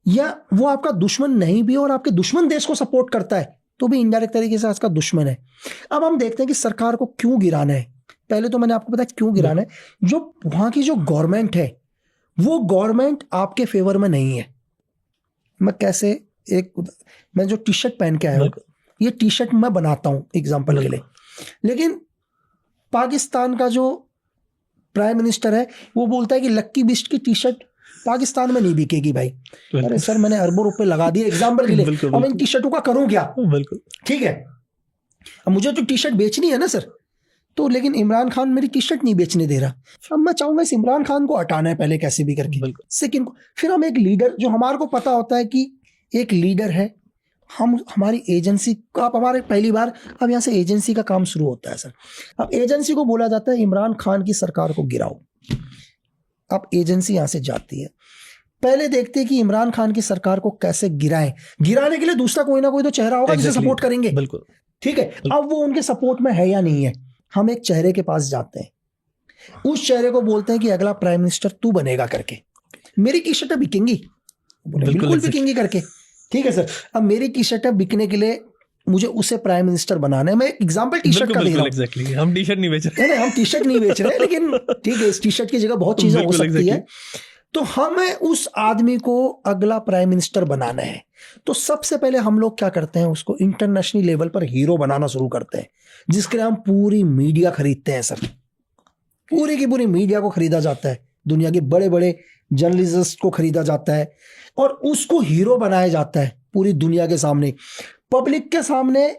या वो आपका दुश्मन नहीं भी और आपके दुश्मन देश को सपोर्ट करता है, तो भी इनडायरेक्ट तरीके से उसका दुश्मन है। अब हम देखते हैं कि सरकार को क्यों गिराना है। पहले तो मैंने आपको बताया क्यों गिराना है। जो वहां की जो गवर्नमेंट है, वो गवर्नमेंट आपके फेवर में नहीं है। मैं कैसे, मैं जो टी शर्ट पहन के आया हूं, ये टी शर्ट मैं बनाता हूं एग्जाम्पल के लिए, लेकिन पाकिस्तान का जो प्राइम मिनिस्टर है वो बोलता है कि लक्की बिस्ट की टी शर्ट पाकिस्तान में नहीं बिकेगी भाई। अरे सर, मैंने अरबों रुपए लगा दिए एग्जाम्पल के लिए, अब इन टी शर्टों का करूं क्या? बिल्कुल ठीक है, अब मुझे तो टी शर्ट बेचनी है ना सर, तो लेकिन इमरान खान मेरी टी शर्ट नहीं बेचने दे रहा। अब मैं चाहूंगा इस इमरान खान को हटाना है पहले कैसे भी करके। सेकंड, फिर हम एक लीडर, जो हमारे को पता होता है कि एक लीडर है, हम हमारी एजेंसी को, आप हमारे पहली बार, अब यहाँ से एजेंसी का काम शुरू होता है सर। अब एजेंसी को बोला जाता है इमरान खान की सरकार को गिराओ। अब एजेंसी यहाँ से जाती है, पहले देखते हैं कि इमरान खान की सरकार को कैसे गिराएं। गिराने के लिए दूसरा कोई ना कोई तो चेहरा होगा जिसे सपोर्ट करेंगे। बिल्कुल ठीक है, अब वो उनके सपोर्ट में है या नहीं है। हम एक चेहरे के पास जाते हैं, उस चेहरे को बोलते हैं कि अगला प्राइम मिनिस्टर तू बनेगा करके, मेरी टी शर्टें बिकेंगी, बिल्कुल बिकेंगी करके। ठीक है सर, अब मेरी टी शर्टें बिकने के लिए मुझे उसे प्राइम मिनिस्टर बनाना है। मैं एक एग्जांपल टी शर्ट का दे रहा हूं। एग्जैक्टली, हम टी शर्ट नहीं बेच रहे नहीं, हम टी शर्ट नहीं बेच रहे, लेकिन ठीक है, इस टी शर्ट की जगह बहुत चीजें हो सकती है। तो हमें उस आदमी को अगला प्राइम मिनिस्टर बनाना है, तो सबसे पहले हम लोग क्या करते हैं, उसको इंटरनेशनल लेवल पर हीरो बनाना शुरू करते हैं, जिसके लिए हम पूरी मीडिया खरीदते हैं सर। पूरी की पूरी मीडिया को खरीदा जाता है, दुनिया के बड़े बड़े जर्नलिस्ट को खरीदा जाता है और उसको हीरो बनाया जाता है पूरी दुनिया के सामने, पब्लिक के सामने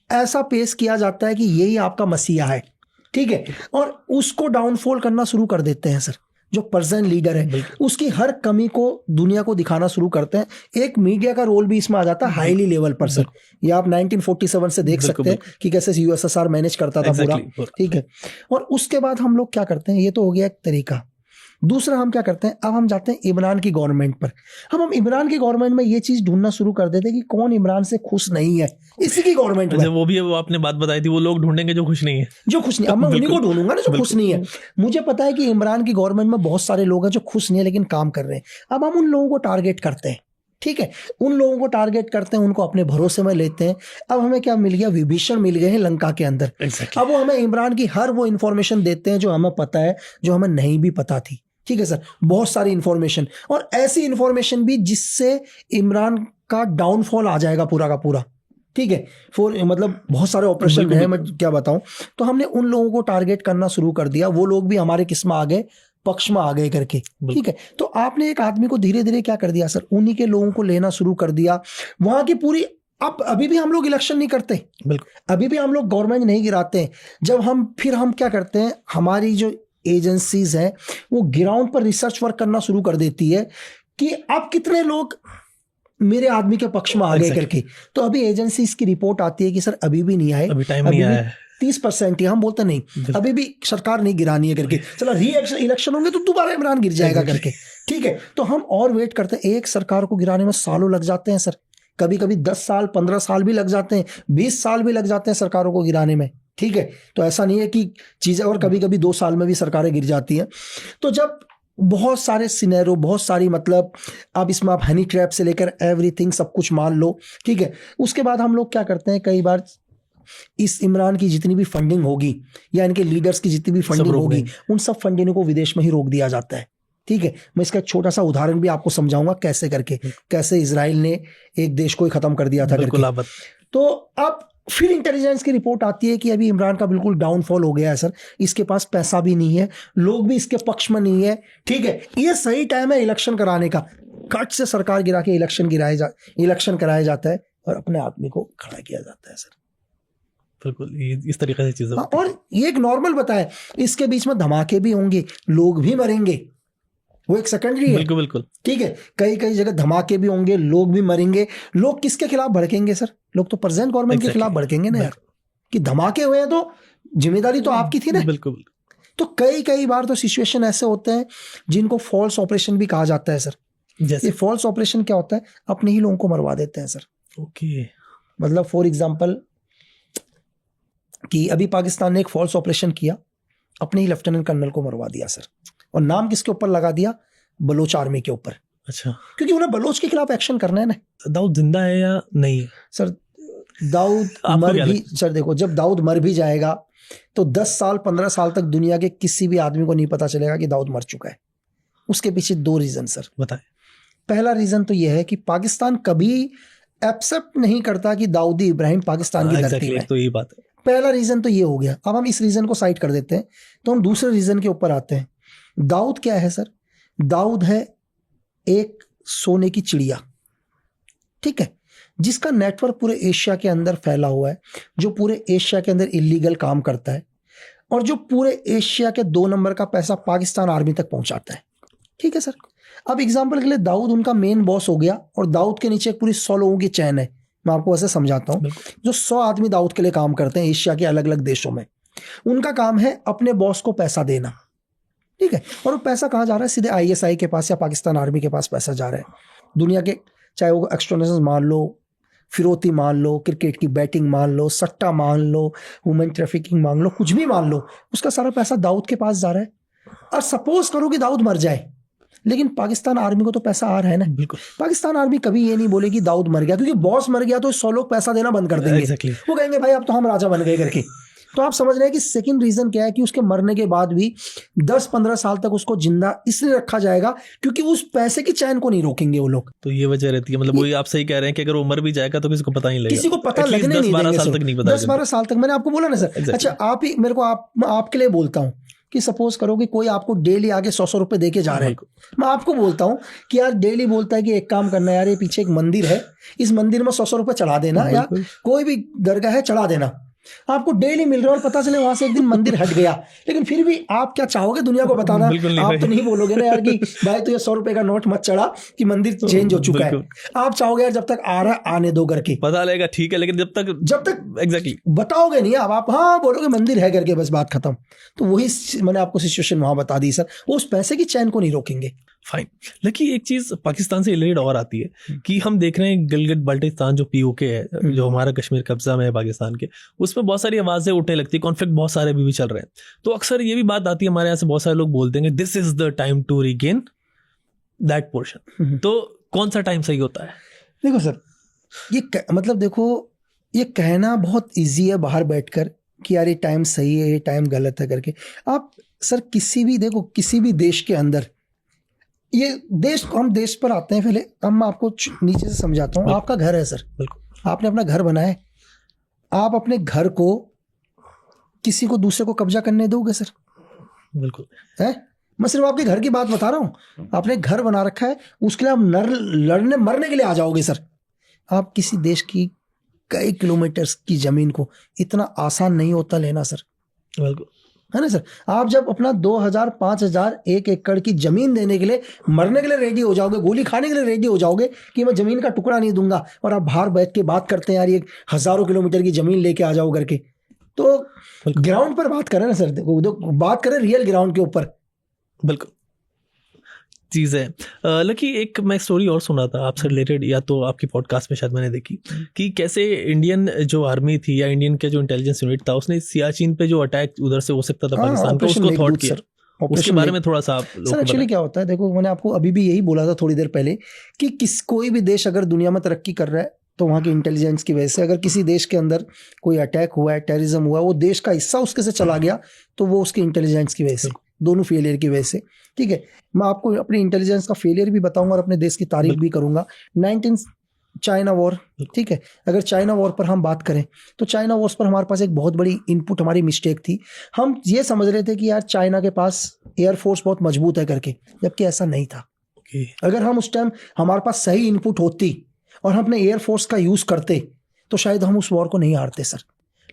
ऐसा पेश किया जाता है कि यही आपका मसीहा है, ठीक है। और उसको डाउनफॉल करना शुरू कर देते हैं सर। जो प्रेजेंट लीडर है उसकी हर कमी को दुनिया को दिखाना शुरू करते हैं। एक मीडिया का रोल भी इसमें आ जाता है हाईली लेवल पर सर। ये आप 1947 से देख सकते हैं कि कैसे यूएसएसआर मैनेज करता था पूरा, ठीक है। और उसके बाद हम लोग क्या करते हैं, ये तो हो गया एक तरीका। दूसरा हम क्या करते हैं, अब हम जाते हैं इमरान की गवर्नमेंट पर। हम इमरान की गवर्नमेंट में ये चीज ढूंढना शुरू कर देते हैं कि कौन इमरान से खुश नहीं है इसी की गवर्नमेंट में। वो भी, वो आपने बात बताई थी, वो लोग ढूंढेंगे जो खुश नहीं है, जो खुश नहीं। अब मैं उन्हीं को ढूंढूंगा ना जो खुश नहीं है। मुझे पता है कि इमरान की गवर्नमेंट में बहुत सारे लोग हैं जो खुश नहीं है लेकिन काम कर रहे हैं। अब हम उन लोगों को टारगेट करते हैं, ठीक है, उन लोगों को टारगेट करते हैं, उनको अपने भरोसे में लेते हैं। अब हमें क्या मिल गया, विभीषण मिल गए हैं लंका के अंदर। अब वो हमें इमरान की हर वो इंफॉर्मेशन देते हैं जो हमें पता है, जो हमें नहीं भी पता थी, ठीक है सर। बहुत सारी इंफॉर्मेशन, और ऐसी इंफॉर्मेशन भी जिससे इमरान का डाउनफॉल आ जाएगा पूरा का पूरा, ठीक है। मतलब बहुत सारे ऑपरेशन है, मैं क्या बताऊं। तो हमने उन लोगों को टारगेट करना शुरू कर दिया, वो लोग भी हमारे किस में आ गए, पक्ष में आ गए करके, ठीक है। तो आपने एक आदमी को धीरे धीरे क्या कर दिया सर, उन्हीं के लोगों को लेना शुरू कर दिया। वहां की पूरी, अब अभी भी हम लोग इलेक्शन नहीं करते, बिल्कुल, अभी भी हम लोग गवर्नमेंट नहीं गिराते। जब हम क्या करते हैं, हमारी जो एजेंसीज हैं वो ग्राउंड पर रिसर्च वर्क करना शुरू कर देती है कि अब कितने लोग मेरे आदमी के पक्ष में आ गए करके। तो अभी एजेंसीज की रिपोर्ट आती है कि सर अभी भी नहीं आए, अभी टाइम नहीं आया है, 30% ही। हम बोलते नहीं, अभी भी सरकार नहीं गिरानी है करके, चलो री इलेक्शन होंगे तो दोबारा इमरान गिर जाएगा करके, ठीक है। तो हम और वेट करते हैं। एक सरकार को गिराने में सालों लग जाते हैं सर, कभी कभी 10 साल 15 साल भी लग जाते हैं, 20 साल भी लग जाते हैं सरकारों को गिराने में, ठीक है। तो ऐसा नहीं है कि चीजें, और कभी कभी 2 साल में भी सरकारें गिर जाती हैं। तो जब बहुत सारे सिनेरियो, बहुत सारी, मतलब अब इसमें आप हनी ट्रैप से लेकर एवरीथिंग सब कुछ मान लो, ठीक है। उसके बाद हम लोग क्या करते हैं, कई बार इस इमरान की जितनी भी फंडिंग होगी या इनके लीडर्स की जितनी भी फंडिंग होगी, उन सब फंडिंग को विदेश में ही रोक दिया जाता है, ठीक है। मैं इसका एक छोटा सा उदाहरण भी आपको समझाऊंगा कैसे करके, कैसे इजराइल ने एक देश को ही खत्म कर दिया था करके। तो अब फिर इंटेलिजेंस की रिपोर्ट आती है कि अभी इमरान का बिल्कुल डाउनफॉल हो गया है सर, इसके पास पैसा भी नहीं है, लोग भी इसके पक्ष में नहीं है, ठीक है। ये सही टाइम है इलेक्शन कराने का। कट से सरकार गिरा के इलेक्शन कराया जाता है और अपने आदमी को खड़ा किया जाता है सर। बिल्कुल, इस तरीके से चीजें। और ये एक नॉर्मल बताया, इसके बीच में धमाके भी होंगे, लोग भी मरेंगे, वो एक सेकेंडरी है, बिल्कुल बिल्कुल, ठीक है। कई जगह धमाके भी होंगे, लोग भी मरेंगे। लोग किसके खिलाफ भड़केंगे सर? लोग तो प्रेजेंट गवर्नमेंट के खिलाफ भड़केंगे ना यार, कि धमाके हुए हैं तो जिम्मेदारी तो आपकी थी ना। बिल्कुल। तो कई बार तो सिचुएशन ऐसे होते हैं जिनको फॉल्स ऑपरेशन भी कहा जाता है सर। जैसे फॉल्स ऑपरेशन क्या होता है, अपने ही लोगों को मरवा देते हैं सर। ओके, मतलब फॉर एग्जांपल कि अभी पाकिस्तान ने एक फॉल्स ऑपरेशन किया, अपने ही लेफ्टिनेंट कर्नल को मरवा दिया सर। और नाम किसके ऊपर लगा दिया? बलोच आर्मी के ऊपर। अच्छा, क्योंकि उन्हें बलोच के खिलाफ एक्शन करना है ना। दाऊद जिंदा है या नहीं सर? दाऊद मर भी, सर देखो, जब दाऊद मर भी जाएगा तो 10 साल 15 साल तक दुनिया के किसी भी आदमी को नहीं पता चलेगा कि दाऊद मर चुका है। उसके पीछे 2 रीजन सर, बताएं। पहला रीजन तो यह है कि पाकिस्तान कभी एक्सेप्ट नहीं करता कि दाऊदी इब्राहिम पाकिस्तान की धरती में। तो यही बात है, पहला रीजन तो ये हो गया। अब हम इस रीजन को साइड कर देते हैं, तो हम दूसरे रीजन के ऊपर आते हैं। दाऊद क्या है सर? दाऊद है एक सोने की चिड़िया, ठीक है, जिसका नेटवर्क पूरे एशिया के अंदर फैला हुआ है, जो पूरे एशिया के अंदर इलीगल काम करता है और जो पूरे एशिया के 2 नंबर का पैसा पाकिस्तान आर्मी तक पहुंचाता है, ठीक है सर। अब एग्जांपल के लिए दाऊद उनका मेन बॉस हो गया और दाऊद के नीचे एक पूरी 100 लोगों की चैन है। मैं आपको ऐसे समझाता हूं, जो 100 आदमी दाऊद के लिए काम करते हैं एशिया के अलग अलग देशों में। उनका काम है अपने बॉस को पैसा देना, ठीक है। और वो पैसा कहाँ जा रहा है? सीधे ISI के पास या पाकिस्तान आर्मी के पास पैसा जा रहा है। दुनिया के, चाहे वो एक्सटर्नेशन मान लो, फिरौती मान लो, क्रिकेट की बैटिंग मान लो, सट्टा मान लो, वुमेन ट्रैफिकिंग मान लो, कुछ भी मान लो, उसका सारा पैसा दाऊद के पास जा रहा है। और सपोज करो कि दाऊद मर जाए, लेकिन पाकिस्तान आर्मी को तो पैसा आ रहा है ना। बिल्कुल। पाकिस्तान आर्मी कभी ये नहीं बोलेगी दाऊद मर गया, क्योंकि बॉस मर गया तो 100 लोग पैसा देना बंद कर देंगे। Exactly. वो कहेंगे भाई अब तो हम राजा बन गए करके। तो आप समझ रहे हैं कि सेकंड रीजन क्या है कि उसके मरने के बाद भी 10-15 साल तक उसको जिंदा इसलिए रखा जाएगा क्योंकि उस पैसे की चैन को नहीं रोकेंगे वो लोग। तो ये वजह रहती है, मतलब वही आप सही कह रहे हैं कि अगर वो मर भी जाएगा तो किसी को पता नहीं लगेगा, किसी को पता लगने नहीं देंगे। 10-12 साल तक नहीं पता, 10-12 साल तक। मैंने आपको बोला ना सर। Exactly. अच्छा आप ही मेरे को आपके लिए बोलता हूँ कि सपोज करो कि कोई आपको डेली आगे 100 रुपए दे के जा रहा है। मैं आपको बोलता हूँ कि यार डेली बोलता है कि एक काम करना यार, ये पीछे एक मंदिर है, इस मंदिर में 100 रुपए चढ़ा देना, या कोई भी दरगाह है चढ़ा देना। आपको डेली मिल रहा है और पता चले वहां से एक दिन मंदिर हट गया, लेकिन फिर भी आप क्या चाहोगे दुनिया को बताना? आप तो नहीं बोलोगे ना यार कि भाई तो ये 100 रुपए का नोट मत चढ़ा कि मंदिर चेंज हो चुका है। आप चाहोगे यार जब तक आ रहा आने दो करके, पता लगेगा ठीक है, लेकिन जब तक एग्जैक्टली बताओगे नहीं आप हाँ बोलोगे मंदिर है करके, बस बात खत्म। तो वही मैंने आपको सिचुएशन वहां बता दी सर। वो उस पैसे की चैन को नहीं रोकेंगे। फाइन। लेकिन एक चीज पाकिस्तान से रिलेटेड और आती है कि हम देख रहे हैं गिलगित बाल्टिस्तान जो पीओके है, जो हमारा कश्मीर कब्जा में है पाकिस्तान के, उसमें बहुत सारी आवाजें उठने लगती है, कॉन्फ्लिक्ट बहुत सारे भी चल रहे हैं। तो अक्सर ये भी बात आती है हमारे यहाँ से, बहुत सारे लोग बोलते हैं this is the time to regain that portion. तो कौन सा टाइम सही होता है? देखो सर, ये मतलब देखो, ये कहना बहुत ईजी है बाहर बैठकर कि यार ये टाइम सही है, ये टाइम गलत है करके। आप सर किसी भी देश के अंदर, ये देश हम देश पर आते हैं पहले, अब मैं आपको नीचे से समझाता हूँ। आपका घर है सर, बिल्कुल आपने अपना घर बनाया है, आप अपने घर को किसी को दूसरे को कब्जा करने दोगे सर? बिल्कुल है। मैं सिर्फ आपके घर की बात बता रहा हूँ। आपने घर बना रखा है, उसके लिए आप लड़ने मरने के लिए आ जाओगे सर। आप किसी देश की कई किलोमीटर की जमीन को इतना आसान नहीं होता लेना सर, बिल्कुल है ना सर। आप जब अपना 2000, 5000, 1 एकड़ की जमीन देने के लिए मरने के लिए रेडी हो जाओगे, गोली खाने के लिए रेडी हो जाओगे कि मैं जमीन का टुकड़ा नहीं दूंगा, और आप बाहर बैठ के बात करते हैं यार ये हजारों किलोमीटर की जमीन लेके आ जाओ करके। तो ग्राउंड पर बात करें ना सर, देखो बात करें रियल ग्राउंड के ऊपर। बिल्कुल चीज है। लकी एक मैं स्टोरी और सुना था आपसे रिलेटेड, या तो आपकी पॉडकास्ट में शायद मैंने देखी, कि कैसे इंडियन जो आर्मी थी या इंडियन के जो इंटेलिजेंस यूनिट था, उसने सियाचिन पे जो अटैक उधर से हो सकता था पाकिस्तान का, उसको थॉट किया। उसके बारे में थोड़ा सा आप सर एक्चुअली क्या होता है, देखो मैंने आपको अभी भी यही बोला था थोड़ी देर पहले कि कोई भी देश अगर दुनिया में तरक्की कर रहा है तो वहाँ की इंटेलिजेंस की वजह से। अगर किसी देश के अंदर कोई अटैक हुआ है, टेररिज्म हुआ, वो देश का हिस्सा उसके से चला गया, तो वो उसकी इंटेलिजेंस की वजह से, दोनों फेलियर की वजह से। ठीक है, मैं आपको अपनी इंटेलिजेंस का फेलियर भी बताऊंगा और अपने देश की तारीफ भी करूंगा। 19 चाइना वॉर, ठीक है, अगर चाइना वॉर पर हम बात करें तो चाइना वॉर पर हमारे पास एक बहुत बड़ी इनपुट, हमारी मिस्टेक थी। हम ये समझ रहे थे कि यार चाइना के पास एयरफोर्स बहुत मजबूत है करके, जबकि ऐसा नहीं था। अगर हम उस टाइम हमारे पास सही इनपुट होती और हम अपने एयरफोर्स का यूज करते तो शायद हम उस वॉर को नहीं हारते सर।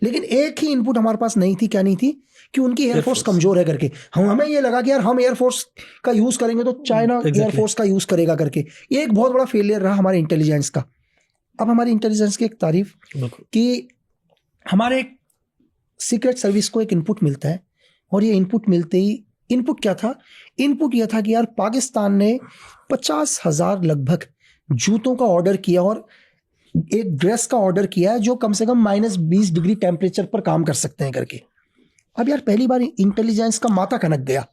लेकिन एक ही इनपुट हमारे पास नहीं थी, क्या नहीं थी? कि उनकी एयरफोर्स कमजोर है करके। हमें ये लगा कि यार हम एयरफोर्स का यूज करेंगे तो चाइना एयरफोर्स का यूज करेगा करके। ये एक बहुत बड़ा फेलियर रहा हमारे इंटेलिजेंस का। अब हमारी इंटेलिजेंस की एक तारीफ कि हमारे सीक्रेट सर्विस को एक इनपुट मिलता है, और ये इनपुट मिलते ही, इनपुट क्या था? इनपुट यह था कि यार पाकिस्तान ने 50,000 लगभग जूतों का ऑर्डर किया और एक ड्रेस का ऑर्डर किया है जो कम से कम -20 डिग्री टेम्परेचर पर काम कर सकते हैं करके। अब यार पहली बार इंटेलिजेंस का माथा कनक गया।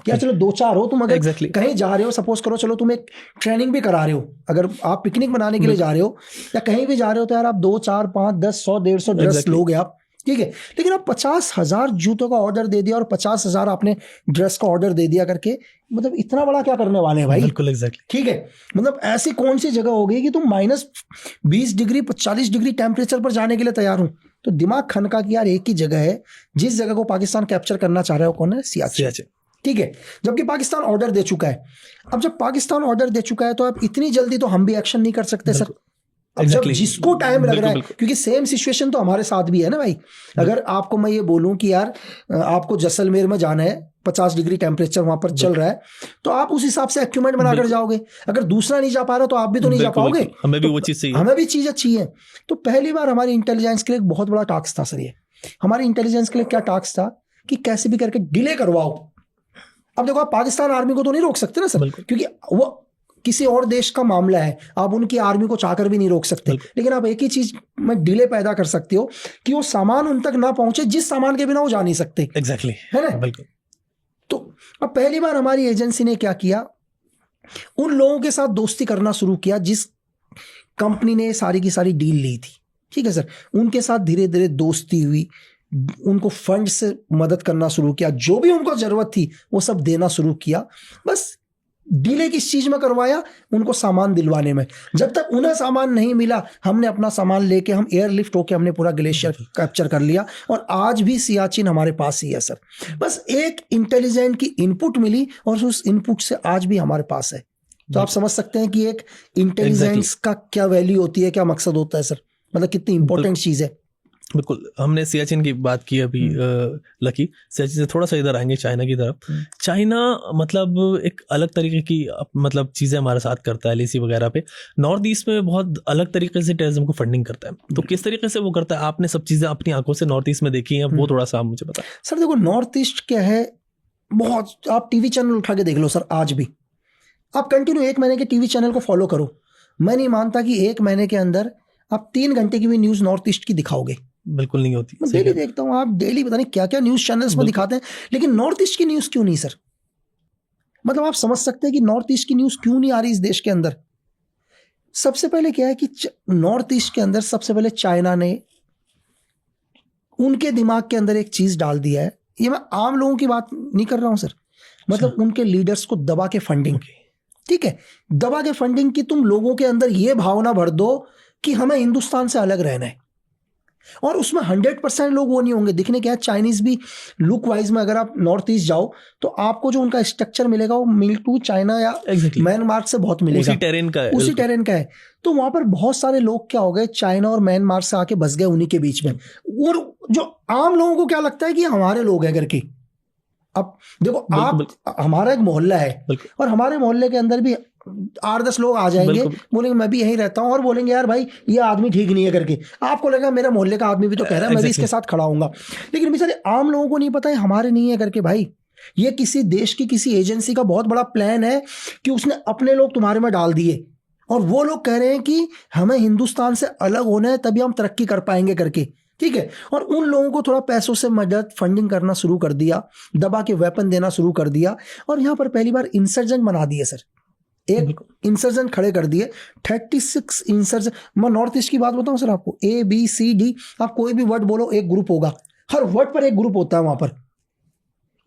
यार चलो 2-4 हो तुम, अगर कहीं जा रहे हो, सपोज करो चलो तुम एक ट्रेनिंग भी करा रहे हो, अगर आप पिकनिक मनाने के लिए जा रहे हो या कहीं भी जा रहे हो, तो यार आप 2, 4, 5, 10, 100, 150 ड्रेस लोगे आप, ठीक है। लेकिन अब 50,000 जूतों का ऑर्डर दे दिया और 50,000 आपने ड्रेस का ऑर्डर दे दिया करके, मतलब इतना बड़ा क्या करने वाले हैं भाई? बिल्कुल एग्जैक्टली, ठीक है। मतलब ऐसी कौन सी जगह हो गई कि तुम -20 डिग्री 40 डिग्री टेम्परेचर पर जाने के लिए तैयार हो? तो दिमाग खनका कि यार एक ही जगह है जिस जगह को पाकिस्तान कैप्चर करना चाह रहा है, वो कौन है? सियाचिन। ठीक है, जबकि पाकिस्तान ऑर्डर दे चुका है। अब जब पाकिस्तान ऑर्डर दे चुका है तो अब इतनी जल्दी तो हम भी एक्शन नहीं कर सकते सर। अब जब जिसको टाइम लग रहा है, क्योंकि सेम सिचुएशन तो हमारे साथ भी है ना भाई। अगर आपको मैं ये बोलूं कि यार आपको जैसलमेर में जाना है, 50 डिग्री टेम्परेचर वहां पर चल रहा है, तो आप उस हिसाब से इक्विपमेंट बनाकर जाओगे। अगर दूसरा नहीं जा पा रहा तो आप भी तो नहीं जा पाओगे। हमें भी वो चीज चाहिए, हमें भी चीज अच्छी है। तो पहली बार हमारी इंटेलिजेंस के लिए एक बहुत बड़ा टास्क था सर ये। हमारी इंटेलिजेंस के लिए क्या टास्क था कि कैसे भी करके डिले करवाओ। अब देखो, आप पाकिस्तान आर्मी को तो नहीं रोक सकते ना सर, क्योंकि वो किसी और देश का मामला है, आप उनकी आर्मी को चाहकर भी नहीं रोक सकते। लेकिन आप एक ही चीज में डिले पैदा कर सकते हो कि वो सामान उन तक ना पहुंचे जिस सामान के बिना वो जा नहीं सकते। एग्जैक्टली, है ना? बिल्कुल। तो अब पहली बार हमारी एजेंसी ने क्या किया, उन लोगों के साथ दोस्ती करना शुरू किया जिस कंपनी ने सारी की सारी डील ली थी, ठीक है सर। उनके साथ धीरे धीरे दोस्ती हुई, उनको फंड से मदद करना शुरू किया, जो भी उनको जरूरत थी वो सब देना शुरू किया। बस डिले किस चीज में करवाया? उनको सामान दिलवाने में। जब तक उन्हें सामान नहीं मिला, हमने अपना सामान लेके हम एयरलिफ्ट होके हमने पूरा ग्लेशियर कैप्चर कर लिया, और आज भी सियाचिन हमारे पास ही है सर। बस एक इंटेलिजेंट की इनपुट मिली और उस इनपुट से आज भी हमारे पास है। तो आप समझ सकते हैं कि एक इंटेलिजेंस का क्या वैल्यू होती है, क्या मकसद होता है सर, मतलब कितनी इंपॉर्टेंट चीज है। बिल्कुल। हमने सियाचिन की बात की अभी, लकी सियाचिन से थोड़ा सा इधर आएंगे चाइना की तरफ। चाइना मतलब एक अलग तरीके की मतलब चीज़ें हमारे साथ करता है एलएसी वगैरह पे। नॉर्थ ईस्ट में बहुत अलग तरीके से टेररिज्म को फंडिंग करता है, तो किस तरीके से वो करता है? आपने सब चीज़ें अपनी आंखों से नॉर्थ ईस्ट में देखी हैं, वो थोड़ा सा आप मुझे बताएं। सर देखो, नॉर्थ ईस्ट क्या है, बहुत, आप टीवी चैनल उठा के देख लो सर, आज भी आप कंटिन्यू 1 महीने के टीवी चैनल को फॉलो करो, मैं नहीं मानता कि 1 महीने के अंदर आप 3 घंटे की भी न्यूज नॉर्थ ईस्ट की दिखाओगे। बिल्कुल नहीं होती। मैं डेली देखता हूँ, आप डेली पता नहीं क्या क्या न्यूज चैनल्स में दिखाते हैं, लेकिन नॉर्थ ईस्ट की न्यूज क्यों नहीं सर? मतलब आप समझ सकते हैं कि नॉर्थ ईस्ट की न्यूज क्यों नहीं आ रही इस देश के अंदर। सबसे पहले क्या है कि नॉर्थ ईस्ट के अंदर सबसे पहले चाइना ने उनके दिमाग के अंदर एक चीज डाल दिया है। ये मैं आम लोगों की बात नहीं कर रहा हूं सर, मतलब उनके लीडर्स को दबा के फंडिंग, ठीक है, दबा के फंडिंग की तुम लोगों के अंदर ये भावना भर दो कि हमें हिंदुस्तान से अलग रहना है, और उसमें 100% लोग वो नहीं होंगे। दिखने क्या है, चाइनीज भी लुक वाइज में अगर आप नॉर्थ ईस्ट जाओ तो आपको जो उनका स्ट्रक्चर मिलेगा वो मिल टू चाइना या म्यांमार से बहुत मिलेगा, उसी टेरेन का है, उसी टेरेन का है। तो वहां पर बहुत सारे लोग क्या हो गए, चाइना और म्यांमार से आके बस गए उन्हीं के बीच में, और जो आम लोगों को क्या लगता है कि हमारे लोग हैं करके। अब देखो आप, हमारा एक मोहल्ला है और हमारे मोहल्ले के अंदर भी 8-10 लोग आ जाएंगे, बोलेंगे मैं भी यहीं रहता हूँ, और बोलेंगे यार भाई ये आदमी ठीक नहीं है करके। आपको लगेगा मेरा मोहल्ले का आदमी भी तो कह रहा है, मैं भी इसके साथ खड़ा हूँगा, लेकिन बेचारे आम लोगों को नहीं पता है हमारे नहीं है करके। भाई ये किसी देश की किसी एजेंसी का बहुत बड़ा प्लान है कि उसने अपने लोग तुम्हारे में डाल दिए, और वो लोग कह रहे हैं कि हमें हिंदुस्तान से अलग होना है तभी हम तरक्की कर पाएंगे करके, ठीक है। और उन लोगों को थोड़ा पैसों से मदद, फंडिंग करना शुरू कर दिया, दबा के वेपन देना शुरू कर दिया, और यहाँ पर पहली बार इंसर्जेंट बना दिए सर, एक इंसर्जेंट खड़े कर दिए। 36 इंसर्जेंट। मैं नॉर्थ ईस्ट की बात बताऊं सर आपको, ABCD, आप कोई भी वर्ड बोलो एक ग्रुप होगा, हर वर्ड पर एक ग्रुप होता है वहां पर,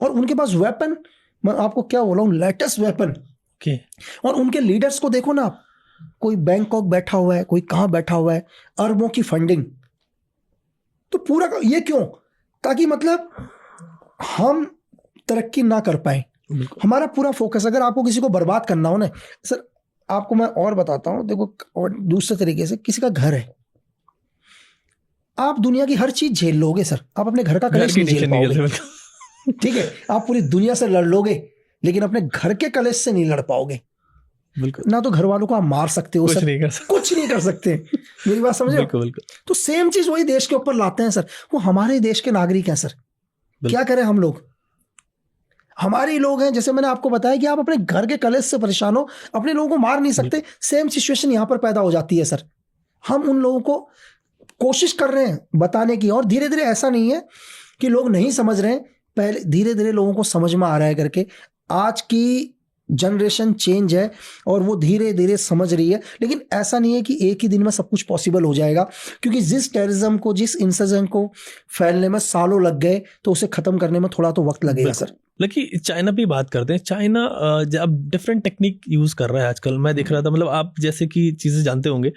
और उनके पास वेपन, मैं आपको क्या बोला हूं, लेटेस्ट वेपन। और उनके लीडर्स को देखो ना आप, कोई बैंकॉक बैठा हुआ है, कोई कहां बैठा हुआ है, अरबों की फंडिंग। तो पूरा ये क्यों? ताकि मतलब हम तरक्की ना कर पाए, हमारा पूरा फोकस। अगर आपको किसी को बर्बाद करना हो ना सर, आपको मैं और बताता हूं, देखो, और दूसरे तरीके से, किसी का घर है, आप दुनिया की हर चीज झेल लोगे सर, आप अपने घर का कलेश नहीं झेल पाओगे, ठीक है। आप पूरी दुनिया से लड़ लोगे, लेकिन अपने घर के कलेश से नहीं लड़ पाओगे। ना तो घर वालों को आप मार सकते हो सर, कुछ नहीं कर सकते। मेरी बात समझे? तो सेम चीज वही देश के ऊपर लाते हैं सर, वो हमारे देश के नागरिक हैं सर, क्या करें हम लोग, हमारे ही लोग हैं। जैसे मैंने आपको बताया कि आप अपने घर के कलेश से परेशान हो, अपने लोगों को मार नहीं सकते, सेम सिचुएशन यहां पर पैदा हो जाती है सर। हम उन लोगों को कोशिश कर रहे हैं बताने की, और धीरे धीरे, ऐसा नहीं है कि लोग नहीं समझ रहे हैं, पहले धीरे धीरे लोगों को समझ में आ रहा है करके। आज की जनरेशन चेंज है और वो धीरे धीरे समझ रही है, लेकिन ऐसा नहीं है कि एक ही दिन में सब कुछ पॉसिबल हो जाएगा, क्योंकि जिस टेररिज्म को, जिस इंसर्जेंट को फैलने में सालों लग गए, तो उसे खत्म करने में थोड़ा तो वक्त लगेगा सर। लेकिन चाइना भी बात करते हैं, चाइना अब डिफरेंट टेक्निक यूज कर रहा है आजकल। मैं देख रहा था, मतलब आप जैसे कि चीजें जानते होंगे,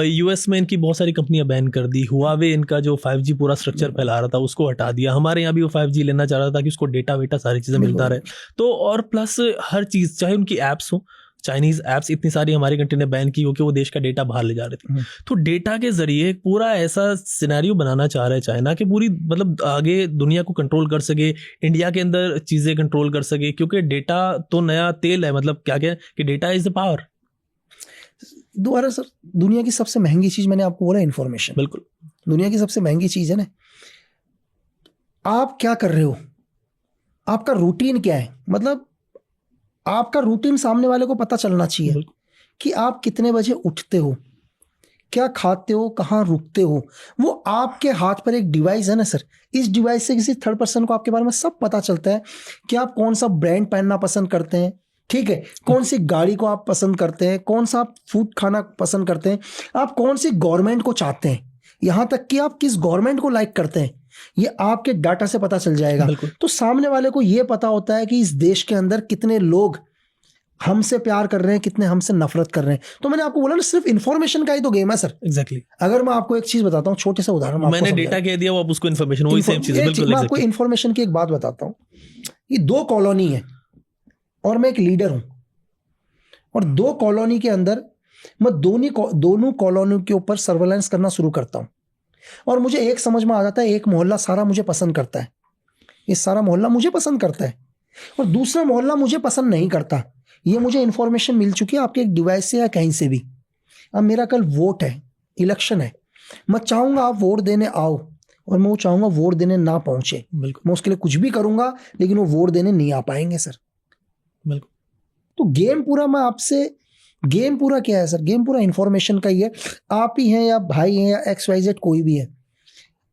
यूएस में इनकी बहुत सारी कंपनियां बैन कर दी, हुआवे इनका जो 5G पूरा स्ट्रक्चर फैला रहा था उसको हटा दिया। हमारे यहाँ भी वो 5G लेना चाह रहा था कि उसको डेटा वेटा सारी चीजें मिलता रहे। तो और प्लस हर चीज, चाहे उनकी एप्स हो, चाइनीज एप्स इतनी सारी हमारी कंट्री ने बैन की क्योंकि वो देश का डेटा बाहर ले जा रहे थे। तो डेटा के जरिए पूरा ऐसा सिनेरियो बनाना चाह रहा है चाइना कि पूरी मतलब आगे दुनिया को कंट्रोल कर सके, इंडिया के अंदर चीजें कंट्रोल कर सके, क्योंकि डेटा तो नया तेल है। मतलब क्या क्या कि डेटा इज द पावर। दोबारा सर, दुनिया की सबसे महंगी चीज मैंने आपको बोला, इंफॉर्मेशन। बिल्कुल, दुनिया की सबसे महंगी चीज है ना। आप क्या कर रहे हो, आपका रूटीन क्या है, मतलब आपका रूटीन सामने वाले को पता चलना चाहिए कि आप कितने बजे उठते हो, क्या खाते हो, कहाँ रुकते हो। वो आपके हाथ पर एक डिवाइस है ना सर, इस डिवाइस से किसी थर्ड पर्सन को आपके बारे में सब पता चलता है कि आप कौन सा ब्रांड पहनना पसंद करते हैं, ठीक है, कौन सी गाड़ी को आप पसंद करते हैं, कौन सा आप फूड खाना पसंद करते हैं, आप कौन सी गवर्नमेंट को चाहते हैं, यहाँ तक कि आप किस गवर्नमेंट को लाइक करते हैं, ये आपके डाटा से पता चल जाएगा। तो सामने वाले को ये पता होता है कि इस देश के अंदर कितने लोग हमसे प्यार कर रहे हैं, कितने हमसे नफरत कर रहे हैं। तो मैंने आपको बोला ना, सिर्फ इन्फॉर्मेशन का ही तो गेम है सर। एग्जैक्टली। अगर मैं आपको एक चीज बताता हूँ, छोटे से उदाहरण, मैंने डेटा कह दिया, वो आप उसको इन्फॉर्मेशन, वही सेम चीज है। बिल्कुल, मैं आपको इन्फॉर्मेशन की एक बात बताता हूँ। ये 2 कॉलोनी है और मैं एक लीडर हूं, और 2 कॉलोनी के अंदर मैं दोनों कॉलोनी के ऊपर सर्वेलेंस करना शुरू करता हूं, और मुझे एक समझ में आ जाता है, एक मोहल्ला सारा मुझे पसंद करता है, ये सारा मोहल्ला मुझे पसंद करता है, और दूसरा मोहल्ला मुझे पसंद नहीं करता। ये मुझे इन्फॉर्मेशन मिल चुकी है आपके एक डिवाइस से या कहीं से भी। अब मेरा कल वोट है, इलेक्शन है, मैं चाहूंगा आप वोट देने आओ, और मैं वो चाहूंगा वोट देने ना पहुंचे। बिल्कुल, मैं उसके लिए कुछ भी करूंगा, लेकिन वो वोट देने नहीं आ पाएंगे सर। बिल्कुल। तो गेम पूरा, मैं आपसे, गेम पूरा क्या है सर? गेम पूरा इन्फॉर्मेशन का ही है। आप ही हैं या भाई हैं या XYZ कोई भी है,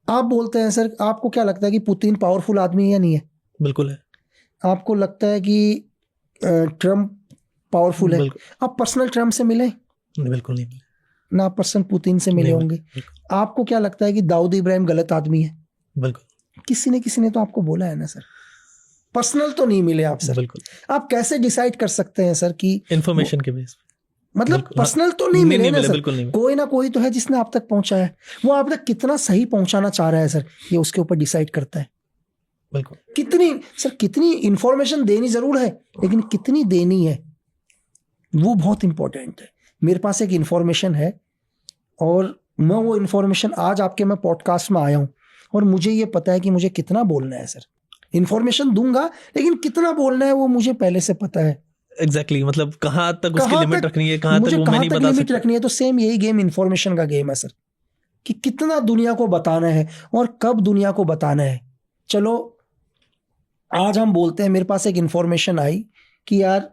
आप बोलते हैं सर, आपको क्या लगता है कि पुतिन पावरफुल आदमी है या नहीं है? बिल्कुल है। आपको लगता है कि ट्रम्प पावरफुल है? आप पर्सनल ट्रम्प से मिले? बिल्कुल नहीं, ना आप पर्सनल पुतिन से मिले होंगे। आपको क्या लगता है कि दाऊद इब्राहिम गलत आदमी है? बिल्कुल, किसी ने तो आपको बोला है ना सर। पर्सनल तो नहीं मिले आप सर। बिल्कुल। आप कैसे डिसाइड कर सकते हैं सर कि इन्फॉर्मेशन के बेस पे, मतलब पर्सनल तो नहीं मिले ना सर। बिल्कुल नहीं। कोई ना कोई तो है जिसने आप तक पहुंचाया है, वो आप तक कितना सही पहुंचाना चाह रहा है सर, ये उसके ऊपर डिसाइड करता है। बिल्कुल। कितनी इंफॉर्मेशन देनी जरूर है, लेकिन कितनी देनी है वो बहुत इंपॉर्टेंट है। मेरे पास एक इंफॉर्मेशन है, और मैं वो इंफॉर्मेशन आज आपके मैं पॉडकास्ट में आया हूं, और मुझे ये पता है कि मुझे कितना बोलना है सर। इंफॉर्मेशन दूंगा, लेकिन कितना बोलना है वो मुझे पहले से पता है। एग्जैक्टली, मतलब कहाँ तक उसकी लिमिट रखनी है, कहाँ तक वो मैं नहीं बता सकता। लिमिट रखनी है। तो सेम यही गेम इंफॉर्मेशन का गेम है सर, कि कितना दुनिया को बताना है और कब दुनिया को बताना है। चलो आज हम बोलते हैं, मेरे पास एक इंफॉर्मेशन आई कि यार,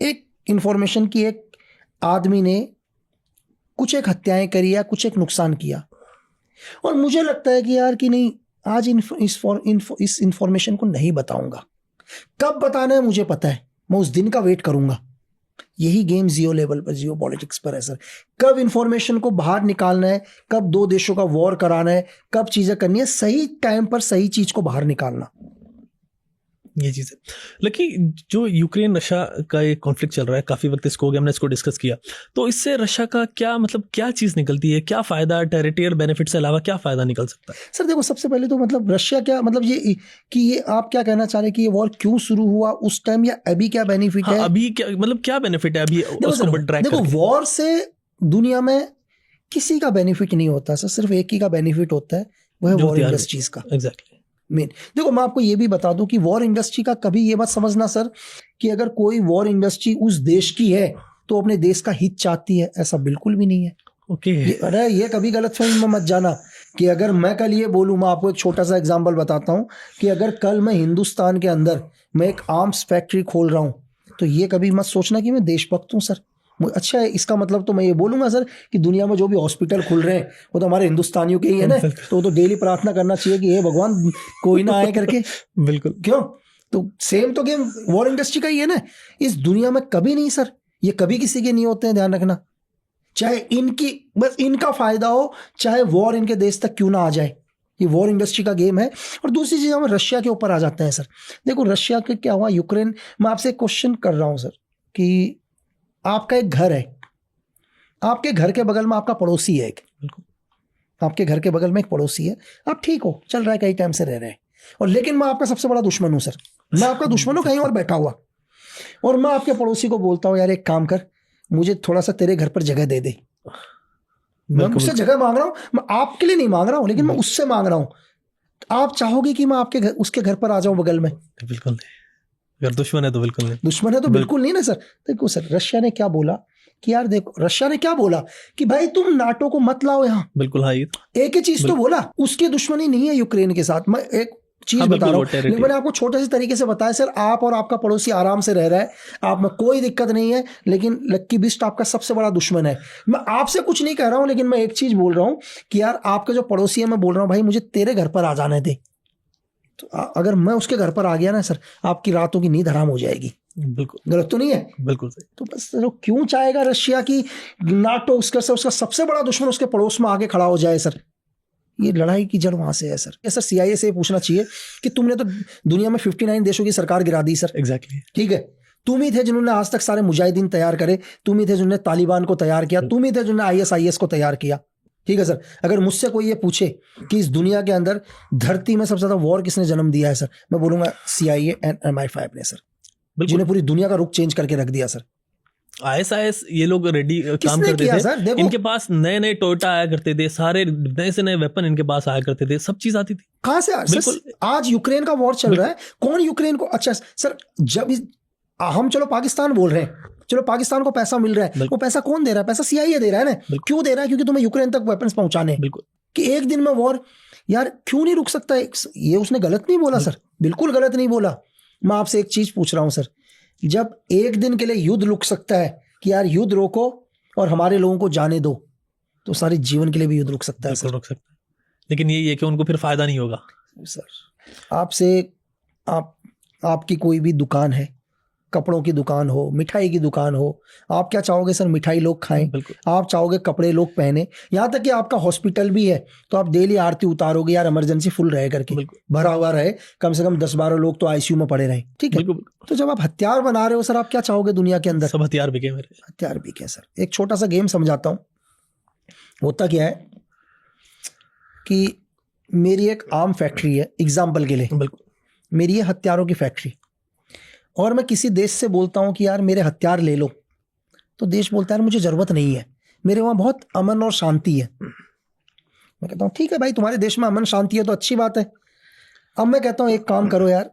एक इंफॉर्मेशन की एक आदमी ने कुछ एक हत्याएं करी या कुछ एक नुकसान किया, और मुझे लगता है कि यार कि नहीं, आज इस इंफॉर्मेशन को नहीं बताऊंगा। कब बताना है मुझे पता है, मैं उस दिन का वेट करूंगा। यही गेम जियो लेवल पर, जियो पॉलिटिक्स पर है सर। कब इंफॉर्मेशन को बाहर निकालना है, कब 2 देशों का वॉर कराना है, कब चीजें करनी है, सही टाइम पर सही चीज को बाहर निकालना, ये चीज़ है। लेकिन जो यूक्रेन रशिया का एक कॉन्फ्लिक्ट चल रहा है, काफ़ी वक्त इसको हो गया, हमने इसको डिस्कस किया, तो इससे रशिया का क्या मतलब, क्या चीज़ निकलती है, क्या फ़ायदा, टेरिटोरियल बेनिफिट से अलावा क्या फ़ायदा निकल सकता है? सर देखो, सबसे पहले तो मतलब रशिया क्या, मतलब ये कि ये आप क्या कहना चाह रहे हैं कि ये वॉर क्यों शुरू हुआ उस टाइम, या अभी क्या बेनिफिट है? अभी क्या मतलब, क्या बेनिफिट है अभी उसको ट्रैक देखो, वॉर से दुनिया में किसी का बेनिफिट नहीं होता सर, सिर्फ एक ही का बेनिफिट होता है, वो है वॉर इंडस्ट्रीज का। एग्जैक्टली। मेन देखो, मैं आपको ये भी बता दूं कि वॉर इंडस्ट्री का कभी ये मत समझना सर कि अगर कोई वॉर इंडस्ट्री उस देश की है तो अपने देश का हित चाहती है, ऐसा बिल्कुल भी नहीं है। ओके। अरे ये कभी गलतफहमी में मत जाना कि अगर मैं कल ये बोलूं, मैं आपको एक छोटा सा एग्जांपल बताता हूं कि अगर कल मैं हिंदुस्तान के अंदर मैं एक आर्म्स फैक्ट्री खोल रहा हूं, तो ये कभी मत सोचना कि मैं देशभक्त हूं सर। अच्छा है, इसका मतलब तो मैं ये बोलूंगा सर कि दुनिया में जो भी हॉस्पिटल खुल रहे हैं वो तो हमारे हिंदुस्तानियों के ही है ना, तो वो तो डेली प्रार्थना करना चाहिए कि हे भगवान कोई ना आए करके। बिल्कुल। क्यों? तो सेम तो गेम वॉर इंडस्ट्री का ही है ना। इस दुनिया में कभी नहीं सर, ये कभी किसी के नहीं होते हैं, ध्यान रखना। चाहे इनकी बस इनका फायदा हो, चाहे वॉर इनके देश तक क्यों ना आ जाए, ये वॉर इंडस्ट्री का गेम है। और दूसरी चीज हम रशिया के ऊपर आ जाते हैं सर। देखो रशिया के क्या हुआ, यूक्रेन, मैं आपसे एक क्वेश्चन कर रहा हूं सर कि आपका एक घर है, आपके घर के बगल में आपका पड़ोसी है एक, आपके घर के बगल में एक पड़ोसी है, आप ठीक हो, चल रहा है, कई टाइम से रह रहे हैं, और लेकिन मैं आपका सबसे बड़ा दुश्मन हूं सर, मैं आपका दुश्मन हूं कहीं और बैठा हुआ, और मैं आपके पड़ोसी को बोलता हूं यार एक काम कर, मुझे थोड़ा सा तेरे घर पर जगह दे दे। मैं उससे जगह मांग रहा हूं, मैं आपके लिए नहीं मांग रहा हूं, लेकिन मैं उससे मांग रहा हूं। आप चाहोगे कि मैं आपके घर, उसके घर पर आ जाऊं बगल में? बिल्कुल नहीं। अगर दुश्मन है तो बिल्कुल नहीं, दुश्मन है तो बिल्कुल नहीं ना सर। देखो सर, रशिया ने क्या बोला कि यार देखो, रशिया ने क्या बोला कि भाई तुम नाटो को मत लाओ यहाँ। बिल्कुल हाँ, एक ही चीज तो बोला, उसकी दुश्मनी नहीं है यूक्रेन के साथ। मैं एक चीज बता रहा हूँ, लेकिन मैंने आपको छोटे से तरीके से बताया सर, आप और आपका पड़ोसी आराम से रह रहा है, आप में कोई दिक्कत नहीं है, लेकिन लक्की बिस्ट आपका सबसे बड़ा दुश्मन है। मैं आपसे कुछ नहीं कह रहा हूं, लेकिन मैं एक चीज बोल रहा हूं कि यार आपका जो पड़ोसी है, मैं बोल रहा हूं भाई मुझे तेरे घर पर आ जाने दे। तो अगर मैं उसके घर पर आ गया ना सर, आपकी रातों की नींद हराम हो जाएगी। बिल्कुल गलत तो नहीं है? बिल्कुल सही। तो बस तो क्यों चाहेगा रशिया की नाटो उसका सबसे बड़ा दुश्मन उसके पड़ोस में आके खड़ा हो जाए सर? ये लड़ाई की जड़ वहां से है सर। सर CIA से पूछना चाहिए कि तुमने तो दुनिया में 59 देशों की सरकार गिरा दी सर। एग्जैक्टली। ठीक है, तुम ही थे जिन्होंने आज तक सारे मुजाहिदीन तैयार करे, तुम ही थे जिन्होंने तालिबान को तैयार किया, तुम ही थे जिन्होंने ISIS को तैयार किया। ठीक है सर, अगर मुझसे कोई ये पूछे कि इस दुनिया के अंदर धरती में सबसे ज्यादा वॉर किसने जन्म दिया है सर, मैं बोलूंगा CIA एंड MI5 ने सर, जिन्हें पूरी दुनिया का रुख चेंज करके रख दिया सर। ISIS ये लोग रेडी काम करते थे सर? देखो, इनके पास नए नए टोयोटा आया करते थे, सारे नए से नए वेपन इनके पास आया करते थे, सब चीज आती थी। कहां से? बिल्कुल। आज यूक्रेन का वॉर चल रहा है, कौन यूक्रेन को, अच्छा सर जब हम चलो पाकिस्तान बोल रहे हैं, चलो पाकिस्तान को पैसा मिल रहा है, वो पैसा कौन दे रहा है? पैसा CIA दे रहा है ना। क्यों दे रहा है? क्योंकि तुम्हें यूक्रेन तक वेपन्स पहुंचाने। बिल्कुल। कि एक दिन में वॉर, यार क्यों नहीं रुक सकता? ये उसने गलत नहीं बोला सर, बिल्कुल गलत नहीं बोला। मैं आपसे एक चीज पूछ रहा हूं सर, जब एक दिन के लिए युद्ध रुक सकता है कि यार युद्ध रोको और हमारे लोगों को जाने दो, तो सारे जीवन के लिए भी युद्ध रुक सकता है सर। रुक सकता है, लेकिन ये है कि उनको फिर फायदा नहीं होगा सर। आपसे आपकी कोई भी दुकान है, कपड़ों की दुकान हो, मिठाई की दुकान हो, आप क्या चाहोगे सर? मिठाई लोग खाएं। आप चाहोगे कपड़े लोग पहने। यहाँ तक कि आपका हॉस्पिटल भी है तो आप डेली आरती उतारोगे यार, इमरजेंसी फुल रहे करके, भरा हुआ रहे, कम से कम 10-12 लोग तो ICU में पड़े रहे। ठीक है, तो जब आप हथियार बना रहे हो सर, आप क्या चाहोगे दुनिया के अंदर? सब हथियार बिके मेरे। हथियार बिके सर। एक छोटा सा गेम समझाता हूँ। होता क्या है कि मेरी एक आर्म फैक्ट्री है, एग्जाम्पल के लिए, मेरी ये हथियारों की फैक्ट्री, और मैं किसी देश से बोलता हूं कि यार मेरे हथियार ले लो, तो देश बोलता है यार मुझे जरूरत नहीं है, मेरे वहां बहुत अमन और शांति है। मैं कहता हूं ठीक है भाई, तुम्हारे देश में अमन शांति है तो अच्छी बात है। अब मैं कहता हूं एक काम करो यार,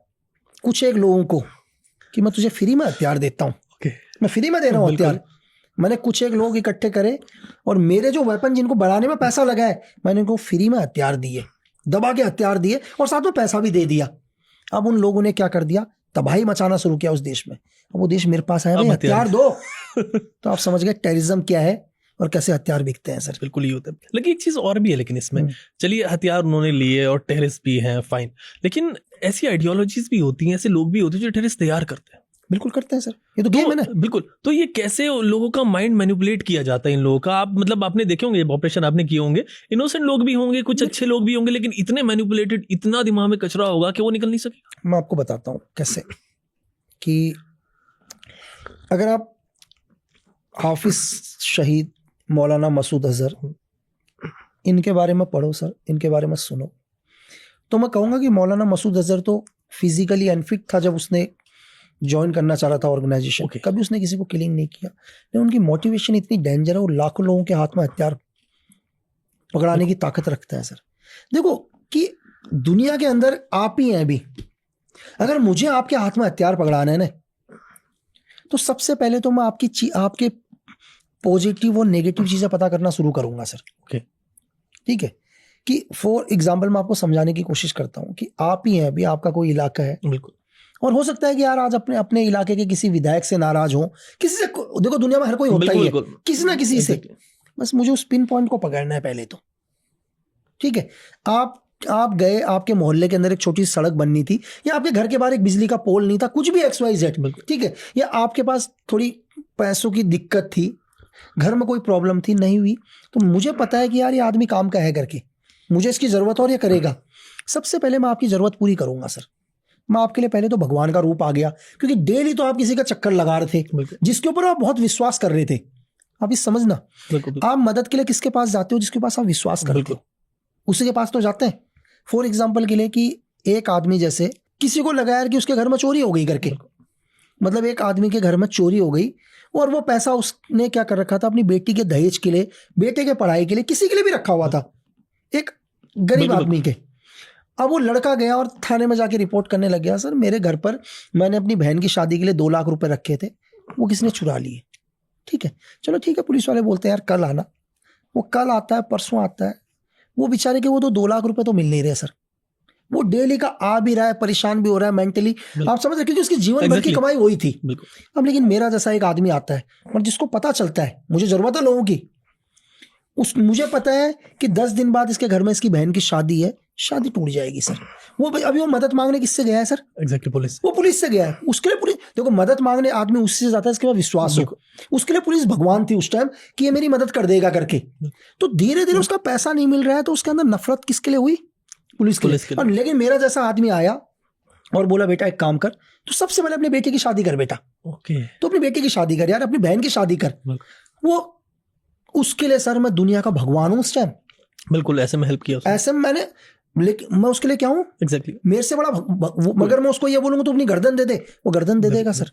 कुछ एक लोगों को कि मैं तुझे फ्री में हथियार देता हूं, मैं फ्री में दे रहा हूं हथियार। मैंने कुछ एक लोग इकट्ठे करे और मेरे जो वेपन जिनको बढ़ाने में पैसा लगा है, मैंने उनको फ्री में हथियार दिए, दबा के हथियार दिए और साथ में पैसा भी दे दिया। अब उन लोगों ने क्या कर दिया? तबाही मचाना शुरू किया उस देश में। अब वो देश मेरे पास आया, भाई हथियार दो। तो आप समझ गए टेररिज्म क्या है और कैसे हथियार बिकते हैं सर। बिल्कुल ही होता है। लेकिन एक चीज और भी है, लेकिन इसमें चलिए हथियार उन्होंने लिए और टेररिस्ट भी हैं, फाइन, लेकिन ऐसी आइडियोलॉजीज भी होती हैं, ऐसे लोग भी होते हैं जो टेररिस्ट तैयार करते हैं। बिल्कुल करते हैं सर, ये तो गेम है ना। बिल्कुल। तो ये कैसे लोगों का माइंड मैनिपुलेट किया जाता है इन लोगों का? आप मतलब आपने देखे होंगे, ऑपरेशन आपने किए होंगे, इनोसेंट लोग भी होंगे, कुछ अच्छे लोग भी होंगे, लेकिन इतने मैनिपुलेटेड, इतना दिमाग में कचरा होगा कि वो निकल नहीं सके। मैं आपको बताता हूँ कैसे। कि अगर आप हाफिज शहीद मौलाना मसूद अजहर इनके बारे में पढ़ो सर, इनके बारे में सुनो, तो मैं कहूँगा कि मौलाना मसूद अजहर तो फिजिकली अनफिट था जब उसने ज्वाइन करना चाह रहा था ऑर्गेनाइजेशन। कभी उसने किसी को किलिंग नहीं किया, लेकिन उनकी मोटिवेशन इतनी डेंजर है, वो लाखों लोगों के हाथ में हथियार पकड़ाने की ताकत रखता है सर। देखो कि दुनिया के अंदर आप ही हैं अभी, अगर मुझे आपके हाथ में हथियार पकड़ाना है ना, तो सबसे पहले तो मैं आपके पॉजिटिव और नेगेटिव चीजें पता करना शुरू करूंगा सर। ठीक है, कि फॉर एग्जाम्पल मैं आपको समझाने की कोशिश करता हूं कि आप ही हैं अभी, आपका कोई इलाका है, बिल्कुल, और हो सकता है कि यार आज अपने इलाके के किसी विधायक से नाराज हो, किसी से, देखो दुनिया में हर कोई होता ही है किसी ना किसी से, बस मुझे उस पिन पॉइंट को पकड़ना है पहले तो। ठीक है, आप गए, आपके मोहल्ले के अंदर एक छोटी सड़क बननी थी, या आपके घर के बाहर एक बिजली का पोल नहीं था, कुछ भी XYZ, ठीक है, या आपके पास थोड़ी पैसों की दिक्कत थी, घर में कोई प्रॉब्लम थी, नहीं हुई, तो मुझे पता है कि यार ये आदमी काम का है करके, मुझे इसकी जरूरत और ये करेगा, सबसे पहले मैं आपकी जरूरत पूरी करूंगा सर। मैं आपके लिए पहले तो भगवान का रूप आ गया, क्योंकि डेली तो आप किसी का चक्कर लगा रहे थे जिसके ऊपर आप बहुत विश्वास कर रहे थे। आप इस समझना, आप मदद के लिए किसके पास जाते हो? जिसके पास आप विश्वास करते हो उसी के पास तो जाते हैं। फॉर एग्जाम्पल के लिए कि एक आदमी जैसे किसी को लगा यार कि उसके घर में चोरी हो गई करके, मतलब एक आदमी के घर में चोरी हो गई और वो पैसा उसने क्या कर रखा था, अपनी बेटी के दहेज के लिए, बेटे के पढ़ाई के लिए, किसी के लिए भी रखा हुआ था, एक गरीब आदमी के। अब वो लड़का गया और थाने में जाके रिपोर्ट करने लग गया, सर मेरे घर पर मैंने अपनी बहन की शादी के लिए 2 लाख रुपए रखे थे, वो किसने चुरा लिए। ठीक है, चलो ठीक है, पुलिस वाले बोलते हैं यार कल आना, वो कल आता है, परसों आता है, वो बेचारे के वो तो 2 लाख रुपए तो मिल नहीं रहे सर, वो डेली का आ भी रहा है, परेशान भी हो रहा है मेंटली, आप समझ रहे, क्योंकि उसकी जीवन भर की कमाई वही थी। अब लेकिन मेरा जैसा एक आदमी आता है और जिसको पता चलता है मुझे जरूरत है लोगों की, मुझे पता है कि 10 दिन बाद इसके घर में इसकी बहन की शादी है, शादी टूट जाएगी सर। वो अभी वो मदद मांगने किससे गया है सर? Exactly police. वो पुलिस से गया है। उसके लिए पुलिस, देखो मदद मांगने आदमी उससे जाता है इसके बाद विश्वास हो। उसके लिए पुलिस भगवान थी उस टाइम कि ये मेरी मदद कर देगा करके। तो धीरे धीरे उसका पैसा नहीं मिल रहा है तो उसके अंदर नफरत किसके लिए हुई? पुलिस के लिए। और लेकिन मेरा जैसा आदमी आया और बोला बेटा एक काम कर, तो सबसे पहले अपनी बेटी की शादी कर बेटा। ओके। तो अपनी बेटी की शादी कर यार, अपनी बहन की शादी कर। वो उसके लिए सर मैं दुनिया का भगवान हूँ उस टाइम। बिल्कुल ऐसे में हेल्प किया उसने। ऐसे में मैंने, लेकिन मैं उसके लिए क्या हूँ? एग्जैक्टली। मेरे से बड़ा मगर मैं उसको ये बोलूंगा तो अपनी गर्दन दे दे, वो गर्दन दे देगा सर।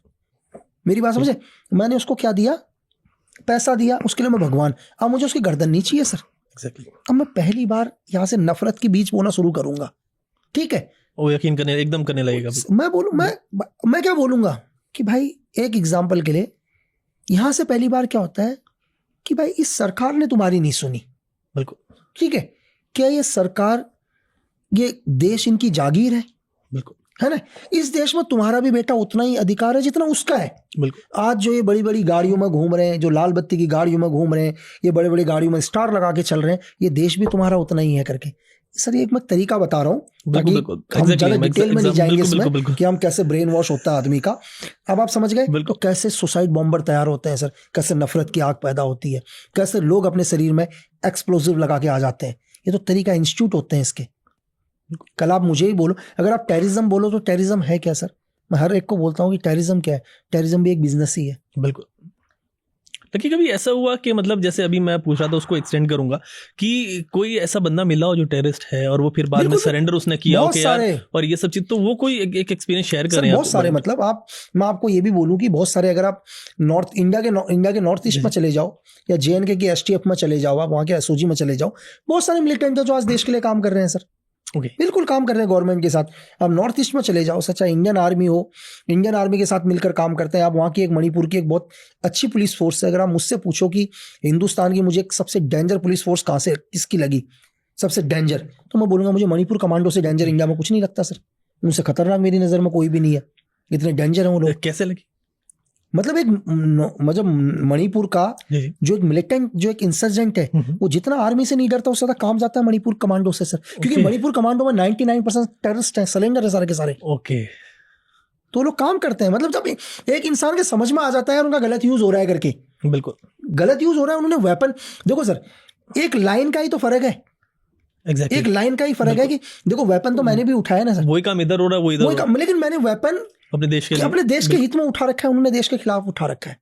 मेरी बात समझे? मैंने उसको क्या दिया? पैसा दिया, उसके लिए मैं भगवान। अब मुझे उसकी गर्दन नहीं चाहिए सर। एग्जैक्टली। अब मैं पहली बार यहाँ से नफरत की बीज बोना शुरू करूंगा, ठीक है? वो यकीन करने एकदम करने लगेगा। मैं क्या बोलूंगा कि भाई एक एग्जाम्पल के लिए, यहां से पहली बार क्या होता है कि भाई इस सरकार ने तुम्हारी नहीं सुनी। बिल्कुल। ठीक है, क्या ये सरकार, ये देश इनकी जागीर है? बिल्कुल है ना? इस देश में तुम्हारा भी बेटा उतना ही अधिकार है जितना उसका है। बिल्कुल। आज जो ये बड़ी बड़ी गाड़ियों में घूम रहे हैं, जो लाल बत्ती की गाड़ियों में घूम रहे हैं, ये बड़ी बड़ी गाड़ियों में स्टार लगा के चल रहे हैं, ये देश भी तुम्हारा उतना ही है करके। सर ये एक मैं तरीका बता रहा हूँ ताकि हम ज्यादा डिटेल में नहीं जाएंगे इसमें कि हम कैसे ब्रेन वॉश होता है आदमी का। अब आप समझ गए तो कैसे सुसाइड बॉम्बर तैयार होते हैं सर, कैसे नफरत की आग पैदा होती है, कैसे लोग अपने शरीर में एक्सप्लोजिव लगा के आ जाते हैं। ये तो तरीका इंस्टीट्यूट होते हैं इसके। कल आप मुझे ही बोलो, अगर आप टेररिज्म बोलो तो टेररिज्म है क्या सर? मैं हर एक को बोलता हूँ कि टेररिज्म क्या है। टेररिज्म भी एक बिजनेस ही है। बिल्कुल। लेकिन कभी ऐसा हुआ कि मतलब जैसे अभी मैं पूछ रहा था उसको एक्सटेंड करूंगा कि कोई ऐसा बंदा मिला हो जो टेररिस्ट है और वो फिर बाद में सरेंडर उसने किया हो कि यार और ये सब चीज, तो वो कोई एक एक्सपीरियंस शेयर करें? बहुत सारे, मतलब मैं आपको ये भी बोलूं कि बहुत सारे, अगर आप नॉर्थ इंडिया के नॉर्थ ईस्ट में चले जाओ या JNK की STF में चले जाओ, आप वहाँ के SOG में चले जाओ, बहुत सारे मिलिटेंट है जो आज देश के लिए काम कर रहे हैं सर। बिल्कुल काम कर रहे हैं गवर्नमेंट के साथ। अब नॉर्थ ईस्ट में चले जाओ, सच्चा इंडियन आर्मी हो, इंडियन आर्मी के साथ मिलकर काम करते हैं। आप वहाँ की एक मणिपुर की एक बहुत अच्छी पुलिस फोर्स है। अगर आप मुझसे पूछो कि हिंदुस्तान की मुझे एक सबसे डेंजर पुलिस फोर्स कहाँ से, किसकी लगी सबसे डेंजर, तो मैं बोलूंगा मुझे मणिपुर कमांडो से डेंजर इंडिया में कुछ नहीं लगता सर। उनसे खतरनाक मेरी नजर में कोई भी नहीं है, इतने डेंजर है वो लोग। कैसे लगी? मतलब मणिपुर का जो एक मिलिटेंट, जो एक इंसर्जेंट है, वो जितना आर्मी से नहीं डरता उससे ज्यादा काम जाता है मणिपुर कमांडो से सर। क्योंकि मणिपुर कमांडो में 99% टेररिस्ट हैं, सलेंडर है सारे के सारे। ओके। तो लोग काम करते हैं। मतलब जब एक इंसान के समझ में आ जाता है उनका गलत यूज हो रहा है करके, बिल्कुल गलत यूज हो रहा है, उन्होंने वेपन, देखो सर एक लाइन का ही तो फर्क है। Exactly. एक लाइन का ही फर्क है कि देखो वेपन तो मैंने भी उठाया ना सर, वही काम इधर हो रहा है, वो इधर हो रहा है, लेकिन मैंने वेपन अपने देश के हित में उठा रखा है, उन्होंने देश के खिलाफ उठा रखा है।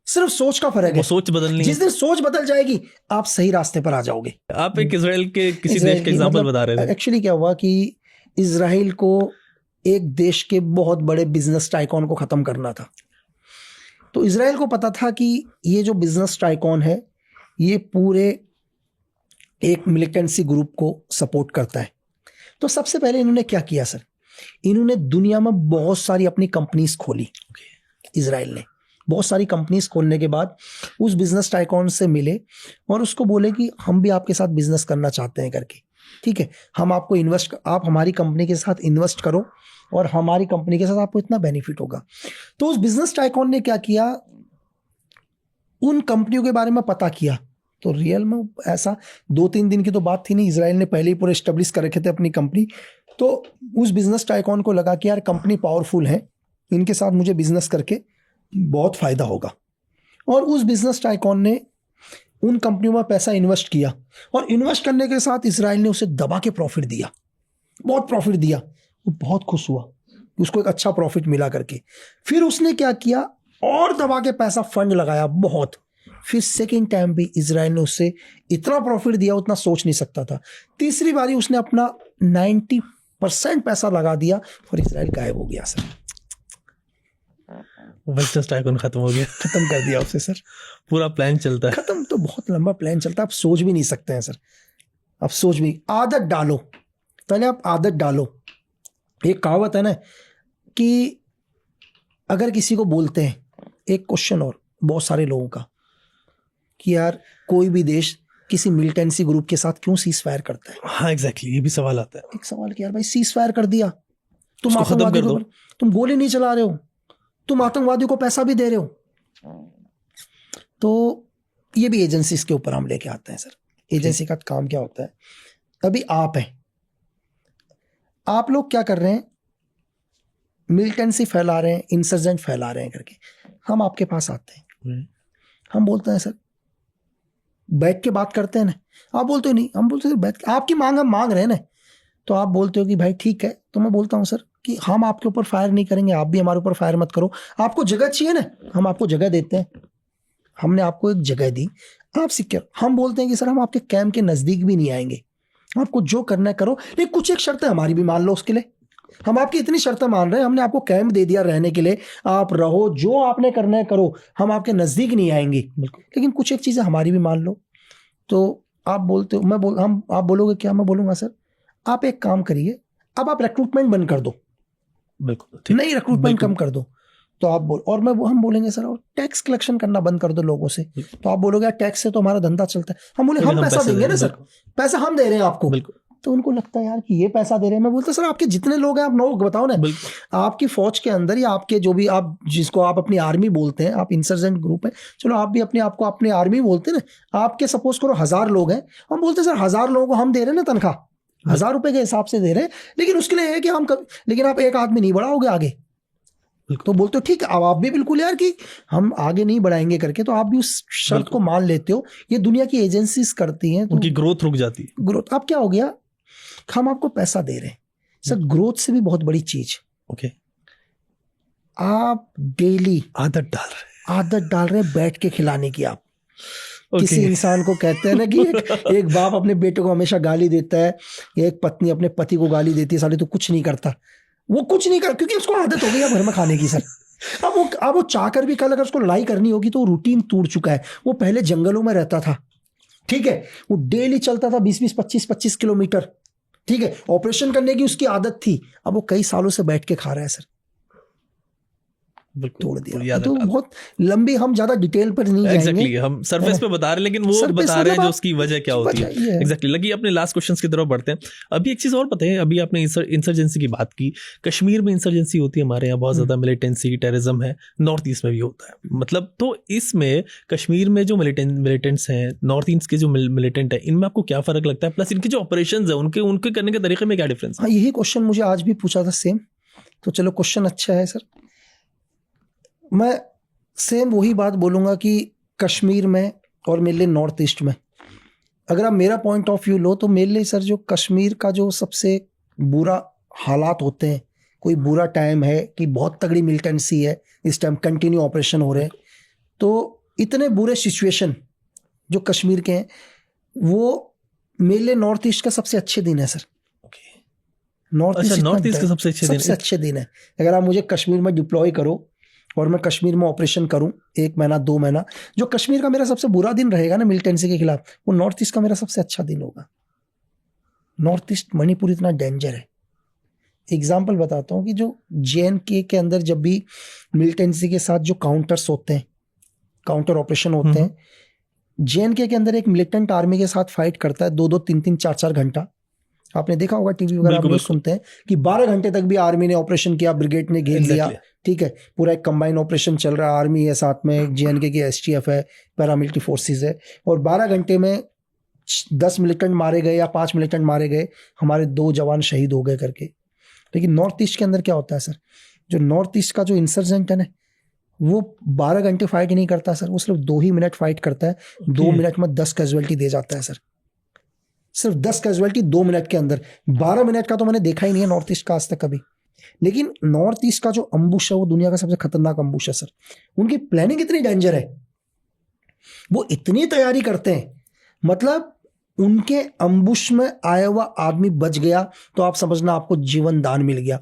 सिर्फ सोच का फर्क है, सोच बदलनी। जिस दिन सोच बदल जाएगी आप सही रास्ते पर आ जाओगे। आप एक इजराइल के किसी देश के एग्जांपल बता रहे थे। एक्चुअली क्या हुआ कि इजराइल को एक देश के बहुत बड़े बिजनेस टाइकॉन को खत्म करना था। तो इजराइल को पता था कि ये जो बिजनेस टाइकॉन है ये पूरे एक मिलिटेंसी ग्रुप को सपोर्ट करता है। तो सबसे पहले इन्होंने क्या किया सर, इन्होंने दुनिया में बहुत सारी अपनी कंपनीज खोली। इजराइल ने बहुत सारी कंपनीज खोलने के बाद उस बिजनेस टाइकॉन से मिले और उसको बोले कि हम भी आपके साथ बिजनेस करना चाहते हैं करके, ठीक है, हम आपको आप हमारी कंपनी के साथ इन्वेस्ट करो और हमारी कंपनी के साथ आपको इतना बेनिफिट होगा। तो उस बिजनेस टाइकॉन ने क्या किया, उन कंपनियों के बारे में पता किया। तो रियल में ऐसा 2-3 दिन की तो बात थी नहीं, इजराइल ने पहले ही पूरे एस्टेब्लिश कर रखे थे अपनी कंपनी। तो उस बिजनेस टाइकॉन को लगा कि यार कंपनी पावरफुल है, इनके साथ मुझे बिजनेस करके बहुत फायदा होगा। और उस बिजनेस टाइकॉन ने उन कंपनियों में पैसा इन्वेस्ट किया और इन्वेस्ट करने के साथ इजराइल ने उसे दबा के प्रॉफिट दिया, बहुत प्रॉफिट दिया। वो बहुत खुश हुआ, उसको एक अच्छा प्रॉफिट मिला करके। फिर उसने क्या किया, और दबा के पैसा फंड लगाया बहुत। फिर सेकेंड टाइम भी इजराइल ने उससे इतना प्रॉफिट दिया उतना सोच नहीं सकता था। तीसरी बारी उसने अपना 90% पैसा लगा दिया और इजराइल गायब हो गया सर। बिजनेस टाइकून खत्म हो गया, खत्म कर दिया उसे सर। पूरा प्लान चलता है, खत्म तो बहुत लंबा प्लान चलता है, आप सोच भी नहीं सकते हैं सर। आप सोच भी, आदत डालो, पहले आप आदत डालो। एक कहावत है ना कि अगर किसी को बोलते हैं, एक क्वेश्चन और बहुत सारे लोगों का कि यार कोई भी देश किसी मिलिटेंसी ग्रुप के साथ क्यों सीज फायर करता है। हाँ एग्जैक्टली, ये भी सवाल आता है। एक सवाल कि यार भाई सीज फायर कर दिया, तुम आतंकवादी को, तुम गोली नहीं चला रहे हो, तुम आतंकवादियों को पैसा भी दे रहे हो। तो ये भी एजेंसीज के ऊपर हम लेके आते हैं सर। एजेंसी का काम क्या होता है, अभी आप हैं, आप लोग क्या कर रहे हैं, मिलिटेंसी फैला रहे हैं, इंसर्जेंट फैला रहे हैं करके हम आपके पास आते हैं, हम बोलते हैं सर बैठ के बात करते हैं ना, आप बोलते हो नहीं, हम बोलते हैं बैठ के, आपकी मांग हम मांग रहे हैं ना, तो आप बोलते हो कि भाई ठीक है, तो मैं बोलता हूँ सर कि हम आपके ऊपर फायर नहीं करेंगे, आप भी हमारे ऊपर फायर मत करो, आपको जगह चाहिए ना, हम आपको जगह देते हैं, हमने आपको एक जगह दी, आप सिक्योर, हम बोलते हैं कि सर हम आपके कैंप के नजदीक भी नहीं आएंगे, आपको जो करना है करो, लेकिन कुछ एक शर्तें हमारी भी मान लो, उसके लिए हम आपकी इतनी शर्तें मान रहे हैं, हमने आपको कैंप दे दिया रहने के लिए, आप रहो, जो आपने करना है करो, हम आपके नजदीक नहीं आएंगे, लेकिन कुछ एक चीजें हमारी भी मान लो। तो आप बोलते हो, आप बोलोगे क्या, मैं बोलूंगा सर आप एक काम करिए, अब आप रिक्रूटमेंट बंद कर दो, बिल्कुल नहीं रिक्रूटमेंट कम कर दो, तो आप बोल, और हम बोलेंगे सर और टैक्स कलेक्शन करना बंद कर दो लोगों से, तो आप बोलोगे टैक्स से तो हमारा धंधा चलता है, हम बोले हम पैसा देंगे ना सर, पैसा हम दे रहे हैं आपको, तो उनको लगता है यार कि ये पैसा दे रहे हैं, मैं बोलता सर आपके जितने लोग हैं आप लोग बताओ ना, आपकी फौज के अंदर या आपके जो भी आप जिसको आप अपनी आर्मी बोलते हैं, आप इंसर्जेंट ग्रुप है, चलो आप भी अपने आप को अपनी आर्मी बोलते हैं ना, आपके सपोज करो 1000 लोग हैं, हम बोलते हैं सर 1000 लोगों को हम दे रहे हैं ना तनख्वाह, 1000 रुपए के हिसाब से दे रहे हैं, लेकिन उसके लिए है कि हम लेकिन आप एक आदमी नहीं बढ़ाओगे आगे, तो बोलते हो ठीक है, अब आप भी बिल्कुल यार कि हम आगे नहीं बढ़ाएंगे करके, तो आप भी उस शर्त को मान लेते हो, ये दुनिया की एजेंसीज करती हैं, तो उनकी ग्रोथ रुक जाती है, ग्रोथ। अब क्या हो गया, हम आपको पैसा दे रहे हैं सर, ग्रोथ से भी बहुत बड़ी चीज, ओके, आप डेली आदत डाल रहे हैं बैठ के खिलाने की, आप किसी इंसान को कहते हैं ना कि एक बाप अपने बेटे को हमेशा गाली देता है, एक पत्नी अपने पति को गाली देती है, साले तो कुछ नहीं करता, वो कुछ नहीं कर, क्योंकि उसको आदत हो गई है घर में खाने की सर, अब वो चाहकर भी कल अगर उसको लड़ाई करनी होगी तो रूटीन टूट चुका है, वो पहले जंगलों में रहता था, ठीक है, वो डेली चलता था 20-20 25-25 किलोमीटर, ठीक है, ऑपरेशन करने की उसकी आदत थी, अब वो कई सालों से बैठ के खा रहा है सर, तोड़ दिया, तो बहुत लंबी, हम ज्यादा डिटेल पर नहीं जाएंगे, एग्जैक्टली हम सरफेस पे बता रहे हैं, लेकिन वो बता रहे हैं जो उसकी वजह क्या होती है, एग्जैक्टली। लगी अपने लास्ट क्वेश्चंस की तरफ बढ़ते हैं। अभी एक चीज और पता है, अभी आपने इंसर्जेंसी की बात की, कश्मीर में इंसर्जेंसी होती है, हमारे यहाँ बहुत ज्यादा मिलिटेंसी टेररिज्म है, नॉर्थ ईस्ट में भी होता है, मतलब तो इसमें कश्मीर में जो मिलिटेंट्स हैं, नॉर्थ ईस्ट के जो मिलिटेंट है, इनमें आपको क्या फर्क लगता है, प्लस इनके जो ऑपरेशन है उनके करने के तरीके में क्या डिफरेंस है? यही क्वेश्चन मुझे आज भी पूछा था सेम, तो चलो क्वेश्चन अच्छा है सर, मैं सेम वही बात बोलूँगा कि कश्मीर में और मेरे लिए नॉर्थ ईस्ट में, अगर आप मेरा पॉइंट ऑफ व्यू लो तो मेरे लिए सर जो कश्मीर का जो सबसे बुरा हालात होते हैं, कोई बुरा टाइम है कि बहुत तगड़ी मिलिटेंसी है, इस टाइम कंटिन्यू ऑपरेशन हो रहे हैं, तो इतने बुरे सिचुएशन जो कश्मीर के हैं, वो मेरे लिए नॉर्थ ईस्ट का सबसे अच्छे दिन है सर, नॉर्थ ईस्ट का सबसे अच्छे दिन है। अगर आप मुझे कश्मीर में डिप्लॉय करो और मैं कश्मीर में ऑपरेशन करूं 1 महीना 2 महीना, जो कश्मीर का मेरा सबसे बुरा दिन रहेगा ना मिलिटेंसी के खिलाफ, वो नॉर्थ ईस्ट का मेरा सबसे अच्छा दिन होगा। नॉर्थ ईस्ट मणिपुर इतना डेंजर है, एग्जाम्पल बताता हूँ कि जो JNK के अंदर जब भी मिलिटेंसी के साथ जो काउंटर्स होते हैं, काउंटर ऑपरेशन होते हैं, JNK के अंदर एक मिलिटेंट आर्मी के साथ फाइट करता है 2-2 3-3 4-4 घंटा, आपने देखा होगा टीवी वगैरह आप सुनते हैं कि 12 घंटे तक भी आर्मी ने ऑपरेशन किया, ब्रिगेड ने घेर लिया, ठीक है, पूरा एक कंबाइन ऑपरेशन चल रहा है, आर्मी है साथ में, JNK की STF है, पैरामिलिट्री फोर्सेस है, और 12 घंटे में 10 मिलिटेंट मारे गए या 5 मिलिटेंट मारे गए, हमारे 2 जवान शहीद हो गए करके। लेकिन नॉर्थ ईस्ट के अंदर क्या होता है सर, जो नॉर्थ ईस्ट का जो इंसर्जेंट है ना, वो 12 घंटे फाइट नहीं करता सर, वो सिर्फ 2 ही मिनट फाइट करता है, 2 मिनट में 10 कैजुअलिटी दे जाता है सर, सिर्फ 10 कैजुअलिटी 2 मिनट के अंदर। 12 मिनट का तो मैंने देखा ही नहीं है नॉर्थ ईस्ट का आज तक कभी। लेकिन नॉर्थ ईस्ट का जो अम्बुश है वो दुनिया का सबसे खतरनाक अम्बुश है सर, उनकी प्लानिंग इतनी डेंजर है, वो इतनी तैयारी करते हैं, मतलब उनके अम्बुश में आया हुआ आदमी बच गया तो आप समझना आपको जीवन दान मिल गया।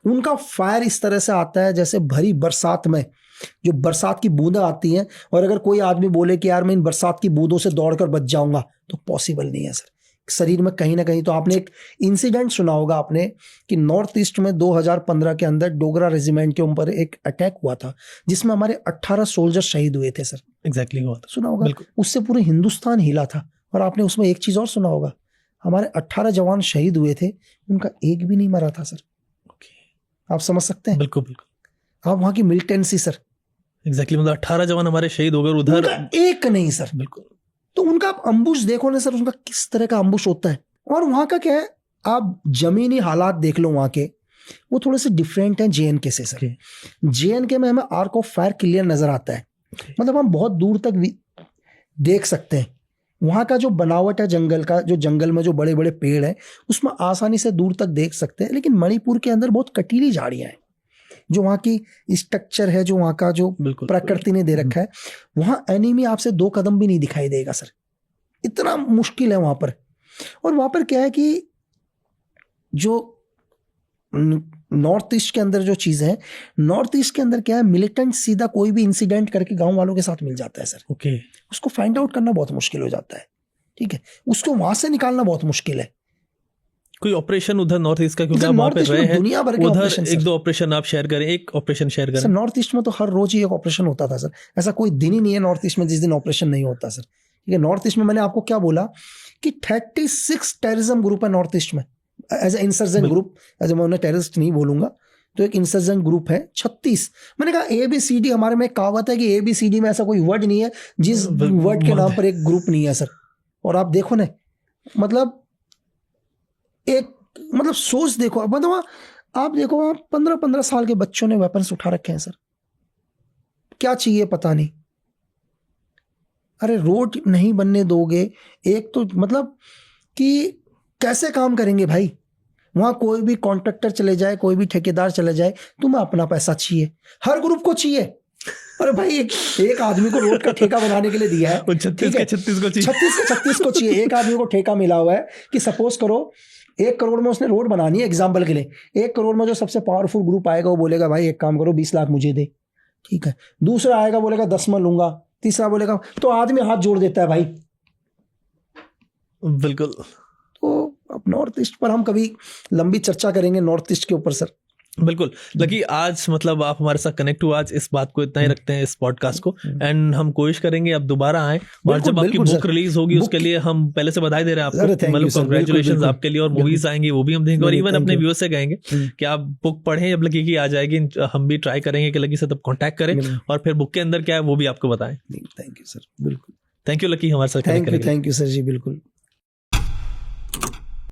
उनका फायर इस तरह से आता है जैसे भरी बरसात में जो बरसात की बूंदें आती हैं, और अगर कोई आदमी बोले कि यार मैं इन बरसात की बूंदों से दौड़कर बच जाऊंगा, तो पॉसिबल नहीं है सर। शरीर में कहीं ना कहीं, तो आपने एक इंसिडेंट सुना होगा आपने कि नॉर्थ ईस्ट में 2015 के अंदर डोगरा रेजिमेंट के ऊपर एक अटैक हुआ था जिसमें हमारे 18 सोल्जर शहीद हुए थे सर। एग्जैक्टली हुआ था, सुना होगा, उससे पूरे हिंदुस्तान हिला था। और आपने उसमें एक चीज और सुना होगा, हमारे 18 जवान शहीद हुए थे, उनका एक भी नहीं मरा था सर। आप समझ सकते हैं? बिल्कुल बिल्कुल। आप वहां की मिलिटेंसी सर, एग्जैक्टली, मतलब 18 जवान हमारे शहीद हो गए, उधर एक नहीं सर। बिल्कुल। तो उनका आप अम्बुश देखो ना सर, उनका किस तरह का अम्बुश होता है। और वहां का क्या है, आप जमीनी हालात देख लो वहाँ के, वो थोड़े से डिफरेंट हैं JNK से सर। JNK में हमें आर्क ऑफ फायर क्लियर नजर आता है, मतलब हम बहुत दूर तक देख सकते हैं। वहाँ का जो बनावट है जंगल का, जो जंगल में जो बड़े बड़े पेड़ हैं उसमें आसानी से दूर तक देख सकते हैं। लेकिन मणिपुर के अंदर बहुत कटीली झाड़ियाँ हैं, जो वहाँ की स्ट्रक्चर है, जो वहाँ का जो प्रकृति ने दे रखा है, वहाँ एनिमी आपसे 2 कदम भी नहीं दिखाई देगा सर, इतना मुश्किल है वहाँ पर। और वहाँ पर क्या है कि जो नॉर्थ ईस्ट के अंदर जो चीज़ है, नॉर्थ ईस्ट के अंदर क्या है, मिलिटेंट सीधा कोई भी इंसिडेंट करके गांव वालों के साथ मिल जाता है सर। ओके, उसको फाइंड आउट करना बहुत मुश्किल हो जाता है, ठीक है, उसको वहां से निकालना बहुत मुश्किल है। कोई ऑपरेशन उधर नॉर्थ ईस्ट का, क्योंकि आप वहाँ पे रहे हैं, दुनिया भर के उधर ऑपरेशन 1-2 ऑपरेशन आप शेयर करें, एक ऑपरेशन शेयर करें। सर नॉर्थ ईस्ट में तो हर रोज ही एक ऑपरेशन होता था सर, ऐसा कोई दिन ही नहीं है नॉर्थ ईस्ट में जिस दिन ऑपरेशन नहीं होता सर, ठीक है। नॉर्थ ईस्ट में मैंने आपको क्या बोला कि 36 टेररिज्म ग्रुप है नॉर्थ ईस्ट में, as a insurgent group, as मैं उन्हें टेररिस्ट नहीं बोलूंगा, तो एक इंसर्जेंट ग्रुप है 36। मैंने कहा ABCD, हमारे में एक कहावत है कि ABCD में ऐसा कोई वर्ड नहीं है जिस वर्ड के नाम पर एक ग्रुप नहीं है सर। और आप देखो ना, मतलब एक, मतलब सोच देखो, मतलब आप देखो, आप 15-15 साल के बच्चों ने वेपन्स उठा रखे हैं सर, क्या चाहिए पता नहीं। अरे रोड नहीं बनने दोगे, एक तो मतलब कि कैसे काम करेंगे भाई। वहां कोई भी कॉन्ट्रैक्टर चले जाए, कोई भी ठेकेदार चले जाए, तुम्हें अपना पैसा चाहिए, हर ग्रुप को चाहिए। अरे भाई एक आदमी को रोड का ठेका बनाने के लिए दिया है, 36 के 36 को चाहिए, 36 को चाहिए। एक आदमी को ठेका मिला हुआ है कि सपोज करो 1 करोड़ में उसने रोड बनानी है, एग्जाम्पल के लिए 1 करोड़ में जो सबसे पावरफुल ग्रुप आएगा वो बोलेगा भाई एक काम करो 20 लाख मुझे दे, ठीक है। दूसरा आएगा बोलेगा 10 में लूंगा, तीसरा बोलेगा, तो आदमी हाथ जोड़ देता है भाई। बिल्कुल। तो अब नॉर्थ ईस्ट पर हम कभी लंबी चर्चा करेंगे, नॉर्थ ईस्ट के ऊपर सर। बिल्कुल लकी, आज मतलब आप हमारे साथ कनेक्ट हुआ, आज इस बात को इतना ही रखते हैं इस पॉडकास्ट को, एंड हम कोशिश करेंगे आप दोबारा आएं, और जब आपकी बुक रिलीज होगी उसके लिए हम पहले से बधाई दे रहे हैं आपको, मतलब कांग्रेचुलेशंस आपके लिए, और मूवीज आएंगी वो भी हम देखेंगे, और इवन अपने व्यूअर्स से कहेंगे कि आप बुक पढ़ें, जब लकी की आ जाएगी हम भी ट्राई करेंगे कि लकी से तब कॉन्टैक्ट करें, और फिर बुक के अंदर क्या है वो भी आपको बताएं। थैंक यू सर, बिल्कुल। थैंक यू लकी हमारे साथ, थैंक यू सर जी, बिल्कुल।